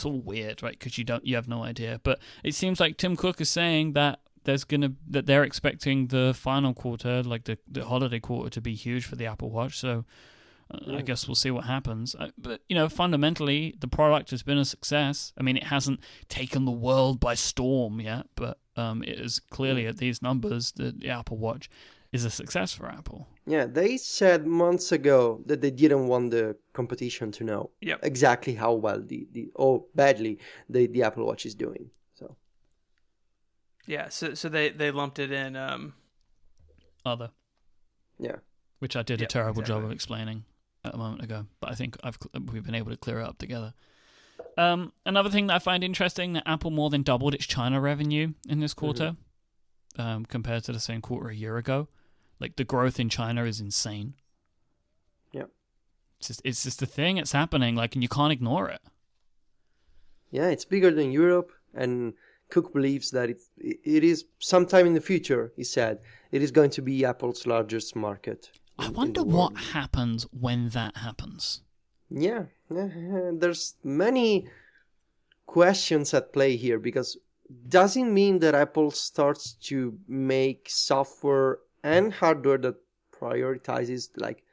all weird, right? Because you have no idea. But it seems like Tim Cook is saying that they're expecting the final quarter, like the holiday quarter, to be huge for the Apple Watch. So I guess we'll see what happens. But fundamentally, the product has been a success. I mean, it hasn't taken the world by storm yet, but it is clearly at these numbers that the Apple Watch is a success for Apple. Yeah, they said months ago that they didn't want the competition to know exactly how well or badly the Apple Watch is doing. So yeah, so they lumped it in other. Yeah, which I did a terrible job of explaining a moment ago, but I think we've been able to clear it up together. Another thing that I find interesting, that Apple more than doubled its China revenue in this quarter compared to the same quarter a year ago. Like, the growth in China is insane. Yeah. It's just a thing. It's happening, like, and you can't ignore it. Yeah, it's bigger than Europe, and Cook believes that it is sometime in the future, he said, it is going to be Apple's largest market. I wonder what happens when that happens. Yeah, there's many questions at play here, because does it mean that Apple starts to make software and hardware that prioritizes, like,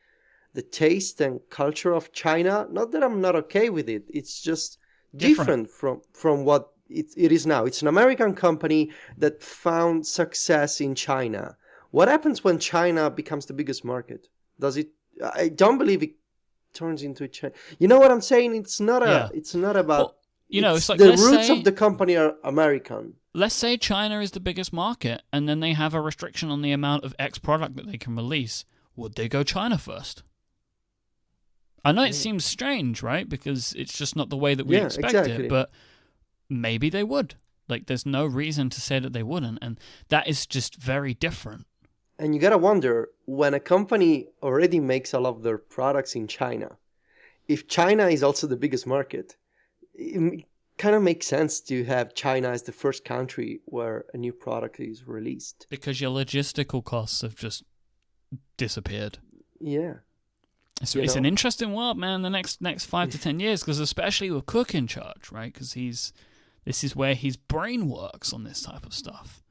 the taste and culture of China? Not that I'm not okay with it. It's just different from what it is now. It's an American company that found success in China. What happens when China becomes the biggest market? I don't believe it turns into China. You know what I'm saying? It's not about it's like the roots of the company are American. Let's say China is the biggest market, and then they have a restriction on the amount of X product that they can release. Would they go China first? I know it seems strange, right? Because it's just not the way that we expect it, but maybe they would. Like, there's no reason to say that they wouldn't, and that is just very different. And you gotta wonder, when a company already makes all of their products in China, if China is also the biggest market, it kind of makes sense to have China as the first country where a new product is released. Because your logistical costs have just disappeared. Yeah. It's an interesting world, man, the next 5 to 10 years, because especially with Cook in charge, right? Because this is where his brain works on this type of stuff.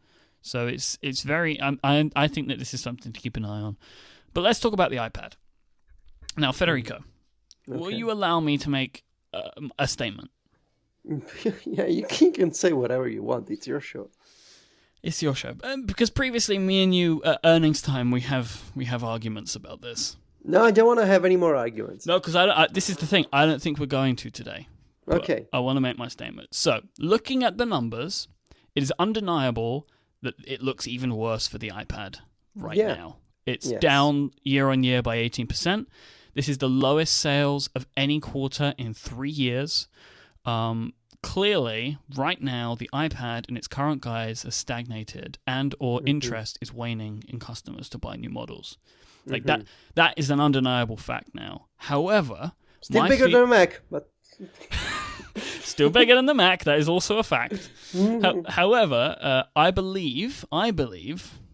So it's very... I think that this is something to keep an eye on. But let's talk about the iPad. Now, Federico, will you allow me to make a statement? Yeah, you can say whatever you want. It's your show. It's your show. Because previously, me and you, at earnings time, we have arguments about this. No, I don't want to have any more arguments. No, because this is the thing. I don't think we're going to today. Okay. I want to make my statement. So, looking at the numbers, it is undeniable that it looks even worse for the iPad now. It's down year on year by 18%. This is the lowest sales of any quarter in 3 years. Clearly, right now, the iPad in its current guise has stagnated and or interest is waning in customers to buy new models. Like that is an undeniable fact now. However... Still bigger than a Mac, but... Still bigger than the Mac, that is also a fact. However, I believe,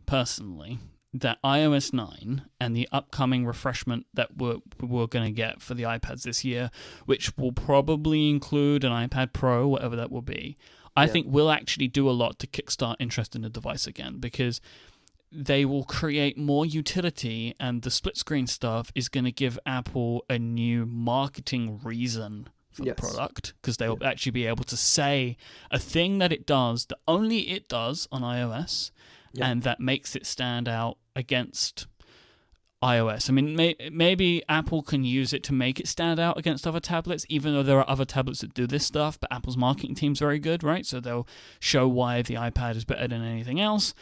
personally, that iOS 9 and the upcoming refreshment that we're going to get for the iPads this year, which will probably include an iPad Pro, whatever that will be, I think will actually do a lot to kickstart interest in the device again, because they will create more utility, and the split screen stuff is going to give Apple a new marketing reason for the product, because they'll actually be able to say a thing that it does, that only it does on iOS, and that makes it stand out against iOS. I mean, maybe Apple can use it to make it stand out against other tablets, even though there are other tablets that do this stuff, but Apple's marketing team's very good, right? So they'll show why the iPad is better than anything else.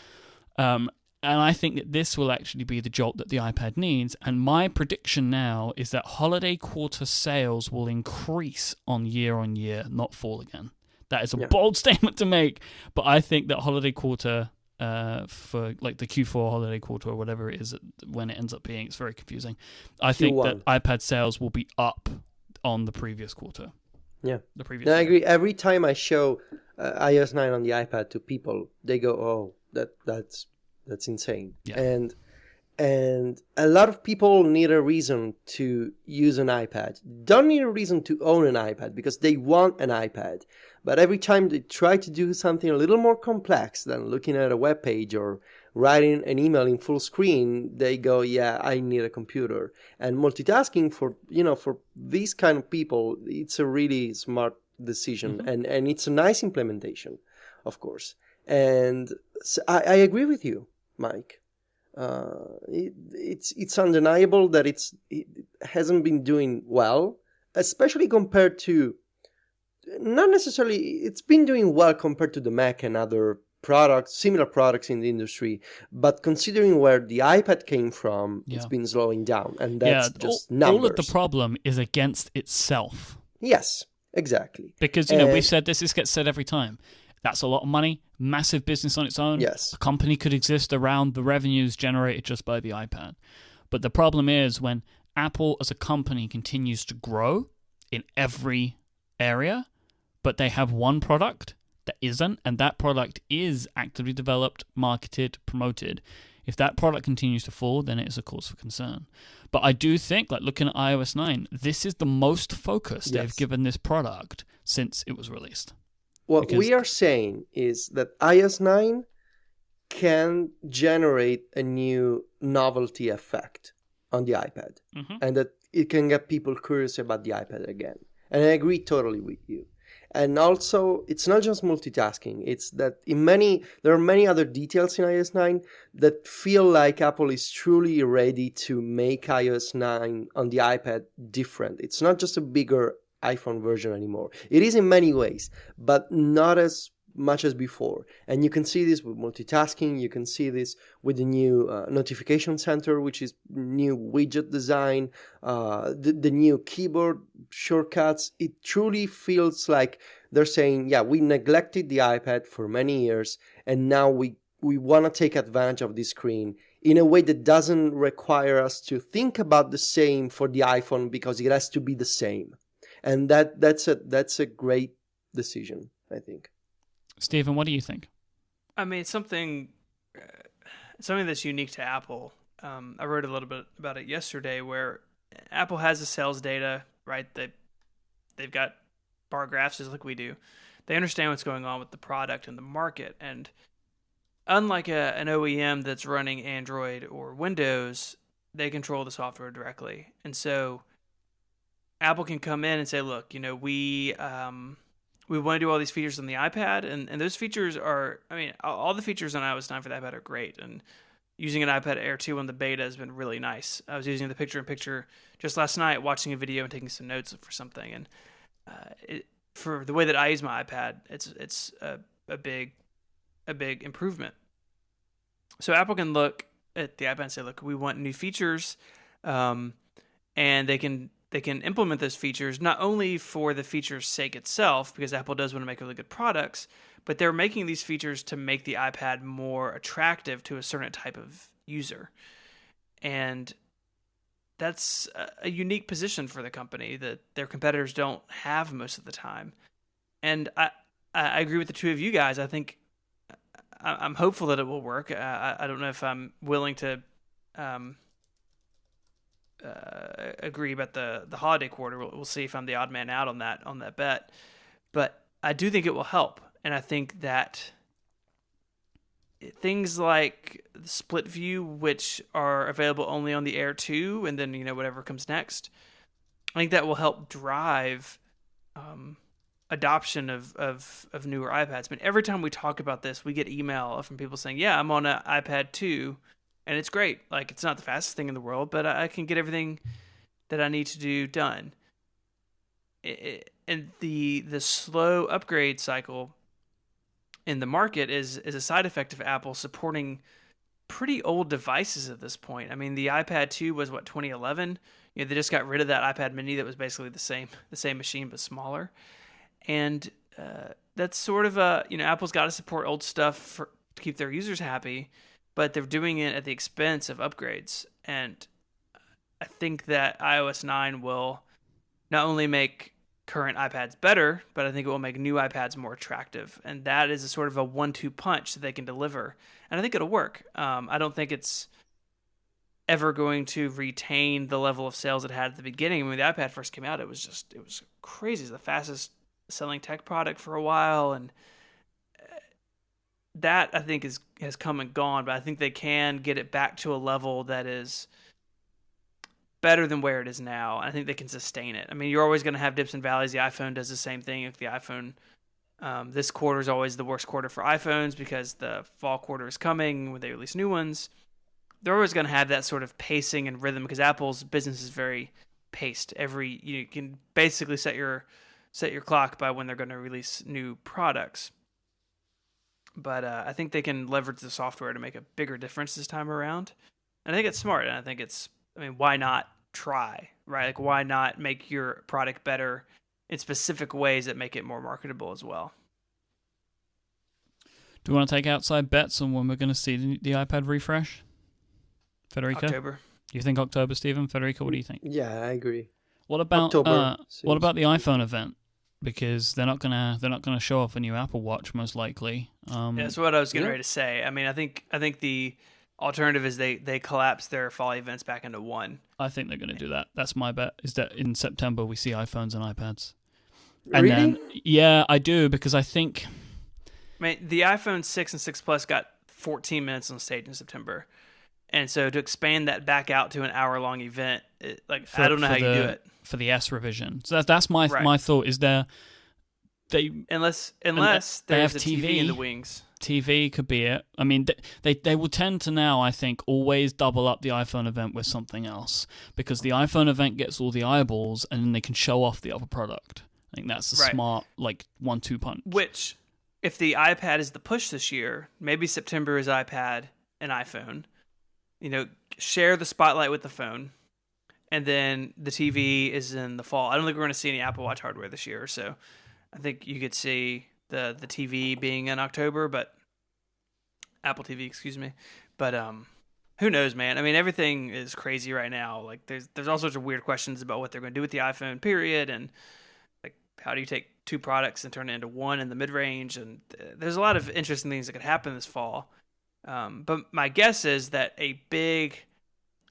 And I think that this will actually be the jolt that the iPad needs. And my prediction now is that holiday quarter sales will increase on year, not fall again. That is a bold statement to make, but I think that holiday quarter, for like the Q4 holiday quarter or whatever it is, when it ends up being, it's very confusing. I think that iPad sales will be up on the previous quarter. Yeah. I agree. Every time I show iOS 9 on the iPad to people, they go, "Oh, that's insane." Yeah. And a lot of people need a reason to use an iPad. Don't need a reason to own an iPad because they want an iPad. But every time they try to do something a little more complex than looking at a web page or writing an email in full screen, they go, "Yeah, I need a computer." And multitasking for these kind of people, it's a really smart decision, and it's a nice implementation, of course. And so I agree with you, Mike. It's undeniable that it hasn't been doing well, especially compared to, not necessarily, it's been doing well compared to the Mac and other products, similar products in the industry, but considering where the iPad came from, it's been slowing down, and that's just numbers. All of the problem is against itself. Yes, exactly. Because, we've said this gets said every time. That's a lot of money, massive business on its own. Yes. A company could exist around the revenues generated just by the iPad. But the problem is when Apple as a company continues to grow in every area, but they have one product that isn't, and that product is actively developed, marketed, promoted. If that product continues to fall, then it is a cause for concern. But I do think, like looking at iOS 9, this is the most focus they've given this product since it was released. What we are saying is that iOS 9 can generate a new novelty effect on the iPad, and that it can get people curious about the iPad again. And I agree totally with you. And also, it's not just multitasking. It's that there are many other details in iOS 9 that feel like Apple is truly ready to make iOS 9 on the iPad different. It's not just a bigger iPhone version anymore. It is in many ways, but not as much as before. And you can see this with multitasking. You can see this with the new notification center, which is new widget design, the new keyboard shortcuts. It truly feels like they're saying, yeah, we neglected the iPad for many years, and now we want to take advantage of this screen in a way that doesn't require us to think about the same for the iPhone, because it has to be the same. And that's a great decision, I think. Stephen, what do you think? I mean, something that's unique to Apple. I wrote a little bit about it yesterday, where Apple has the sales data, right? They've got bar graphs just like we do. They understand what's going on with the product and the market. And unlike an OEM that's running Android or Windows, they control the software directly. And so Apple can come in and say, look, we want to do all these features on the iPad, and those features are, I mean, all the features on iOS 9 for the iPad are great, and using an iPad Air 2 on the beta has been really nice. I was using the picture-in-picture just last night, watching a video and taking some notes for something, and for the way that I use my iPad, it's a big improvement. So Apple can look at the iPad and say, look, we want new features, and they can implement those features not only for the feature's sake itself, because Apple does want to make really good products, but they're making these features to make the iPad more attractive to a certain type of user. And that's a unique position for the company that their competitors don't have most of the time. And I agree with the two of you guys. I think I'm hopeful that it will work. I don't know if I'm willing to agree about the holiday quarter. We'll see if I'm the odd man out on that bet. But I do think it will help. And I think that things like the split view, which are available only on the Air 2, and then whatever comes next, I think that will help drive adoption of newer iPads. I mean, every time we talk about this, we get email from people saying, "Yeah, I'm on an iPad 2, and it's great. Like, it's not the fastest thing in the world, but I can get everything that I need to do done." And the slow upgrade cycle in the market is a side effect of Apple supporting pretty old devices at this point. I mean, the iPad 2 was 2011. They just got rid of that iPad Mini that was basically the same machine but smaller. And that's sort of Apple's got to support old stuff to keep their users happy, but they're doing it at the expense of upgrades. And I think that iOS 9 will not only make current iPads better, but I think it will make new iPads more attractive. And that is a sort of a 1-2 punch that they can deliver. And I think it'll work. I don't think it's ever going to retain the level of sales it had at the beginning. When the iPad first came out, it was crazy. It's the fastest selling tech product for a while. And that, I think, has come and gone. But I think they can get it back to a level that is better than where it is now. I think they can sustain it. I mean, you're always going to have dips and valleys. The iPhone does the same thing. If the iPhone, this quarter is always the worst quarter for iPhones because the fall quarter is coming when they release new ones. They're always going to have that sort of pacing and rhythm because Apple's business is very paced. You can basically set your clock by when they're going to release new products. But I think they can leverage the software to make a bigger difference this time around. And I think it's smart. And I think why not try, right? Like, why not make your product better in specific ways that make it more marketable as well? Do you want to take outside bets on when we're going to see the iPad refresh? Federico? October. Do you think October, Stephen? Federico, what do you think? Yeah, I agree. What about October, what about the iPhone event? Because they're not gonna show off a new Apple Watch most likely. That's what I was getting ready to say. I mean, I think the alternative is they collapse their fall events back into one. I think they're going to do that. That's my bet, is that in September we see iPhones and iPads. And really? Then, yeah, I do, because I think... I mean, the iPhone 6 and 6 Plus got 14 minutes on stage in September. And so to expand that back out to an hour-long event, I don't know how you do it. For the S revision. So that's my thought, is there... Unless there's a TV in the wings. TV could be it. I mean, they will tend to now, I think, always double up the iPhone event with something else, because the iPhone event gets all the eyeballs, and then they can show off the other product. I think that's a smart, like, 1-2 punch. Which, if the iPad is the push this year, maybe September is iPad and iPhone. Share the spotlight with the phone, and then the TV is in the fall. I don't think we're going to see any Apple Watch hardware this year, so I think you could see the TV being in October, but Apple TV, excuse me. But who knows, man? I mean, everything is crazy right now. Like, there's all sorts of weird questions about what they're going to do with the iPhone, period, and like, how do you take two products and turn it into one in the mid-range? And there's a lot of interesting things that could happen this fall. But my guess is that a big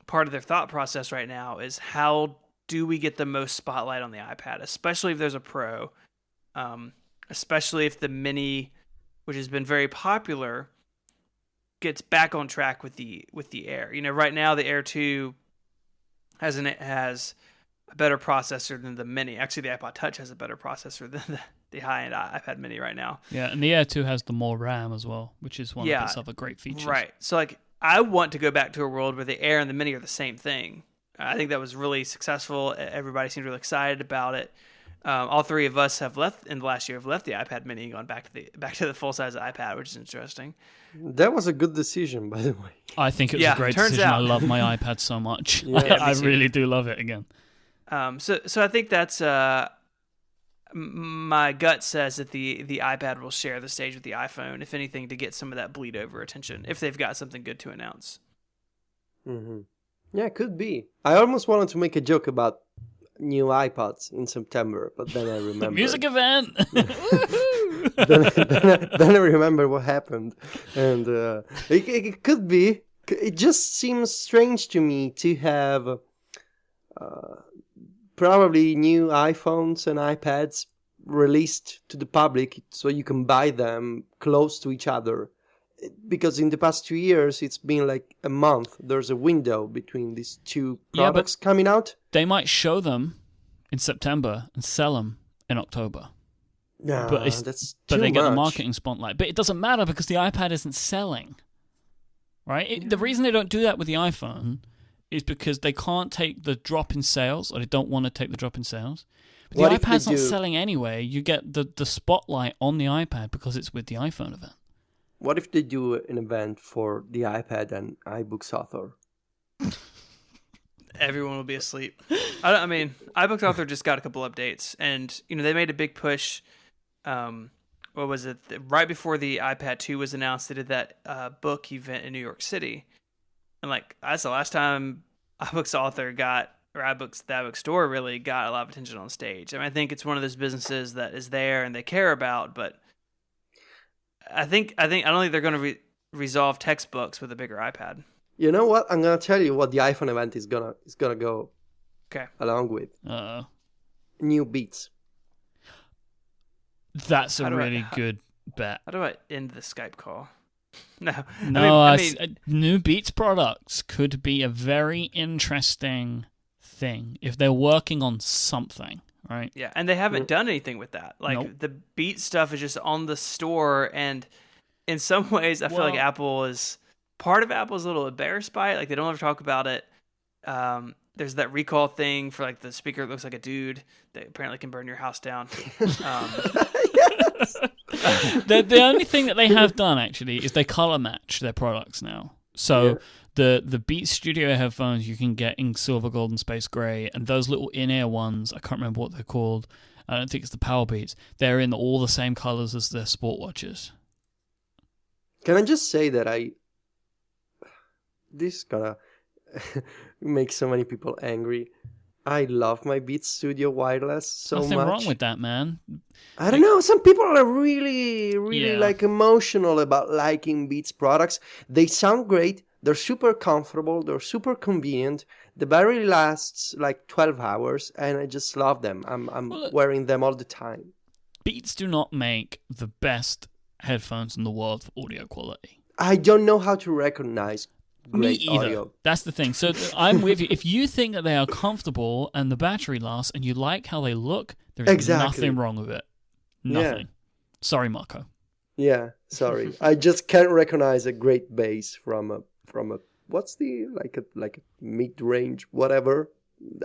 part of their thought process right now is, how do we get the most spotlight on the iPad, especially if there's a Pro, especially if the Mini, which has been very popular, gets back on track with the Air. Right now the Air 2 has a better processor than the Mini. Actually, the iPod Touch has a better processor than the high-end iPad Mini right now. Yeah, and the Air 2 has the more RAM as well, which is one of its other great features. Right. So, like, I want to go back to a world where the Air and the Mini are the same thing. I think that was really successful. Everybody seemed really excited about it. All three of us have left the iPad Mini and gone back to the full-size iPad, which is interesting. That was a good decision, by the way. I think it was a great decision. I love my iPad so much. I really do love it again. So I think that's my gut says that the iPad will share the stage with the iPhone, if anything, to get some of that bleed over attention, if they've got something good to announce. Mm-hmm. Yeah, it could be. I almost wanted to make a joke about new iPods in September, but then I remembered. Music event! then I remember what happened. And it could be. It just seems strange to me to have probably new iPhones and iPads released to the public so you can buy them close to each other. Because in the past 2 years, it's been like a month. There's a window between these two products coming out. They might show them in September and sell them in October. No, that's too But they get the much. marketing spotlight. But it doesn't matter because the iPad isn't selling. Right? The reason they don't do that with the iPhone is because they can't take the drop in sales, or they don't want to take the drop in sales. But the iPad's not selling anyway. You get the spotlight on the iPad because it's with the iPhone event. What if they do an event for the iPad and iBooks Author? Everyone will be asleep. I mean, iBooks Author just got a couple updates, and they made a big push. What was it? Right before the iPad 2 was announced, they did that book event in New York City, and like that's the last time iBooks Author got, or the iBook Store really got a lot of attention on stage. I mean, I think it's one of those businesses that is there and they care about, but I don't think they're going to resolve textbooks with a bigger iPad. You know what? I'm gonna tell you what the iPhone event is gonna go. Okay. Along with new Beats. That's a really good bet. How do I end the Skype call? No. New Beats products could be a very interesting thing if they're working on something. Right. Yeah, and they haven't done anything with that. Like the Beats stuff is just on the store, and in some ways, I feel like part of Apple's a little embarrassed by it. Like they don't ever talk about it. There's that recall thing for like the speaker that looks like a dude that apparently can burn your house down. Yes. The only thing that they have done actually is they color match their products now. So the Beats Studio headphones you can get in silver, gold, and space gray, and those little in-ear ones, I can't remember what they're called. I don't think it's the Power Beats. They're in all the same colors as their sport watches. Can I just say that this is gonna make so many people angry. I love my Beats Studio wireless so much. Nothing wrong with that, man. I don't know. Some people are really like emotional about liking Beats products. They sound great. They're super comfortable. They're super convenient. The battery lasts like 12 hours, and I just love them. I'm wearing them all the time. Beats do not make the best headphones in the world for audio quality. I don't know how to recognize great Me either. audio. That's the thing. So I'm with you. If you think that they are comfortable and the battery lasts and you like how they look, there's nothing wrong with it. Nothing. Yeah. Sorry, Marco. Yeah, sorry. I just can't recognize a great bass from a what's the like a mid-range whatever.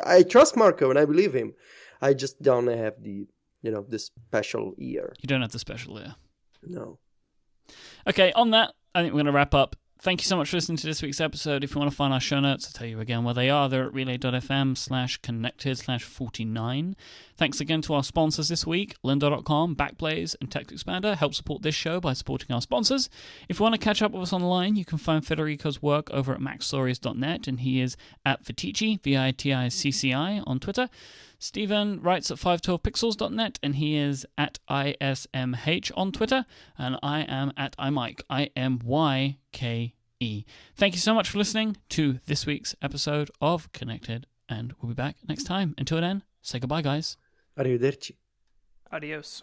I trust Marco and I believe him. I just don't have the the special ear. You don't have the special ear. No. Okay, on that, I think we're going to wrap up. Thank you so much for listening to this week's episode. If you want to find our show notes, I'll tell you again where they are. They're at relay.fm/connected/49. Thanks again to our sponsors this week, lynda.com, Backblaze, and TextExpander. Help support this show by supporting our sponsors. If you want to catch up with us online, you can find Federico's work over at maxstories.net, and he is at Viticci, Viticci, on Twitter. Stephen writes at 512pixels.net, and he is at ISMH on Twitter, and I am at iMyke, IMYKE. Thank you so much for listening to this week's episode of Connected, and we'll be back next time. Until then, say goodbye, guys. Arrivederci. Adios.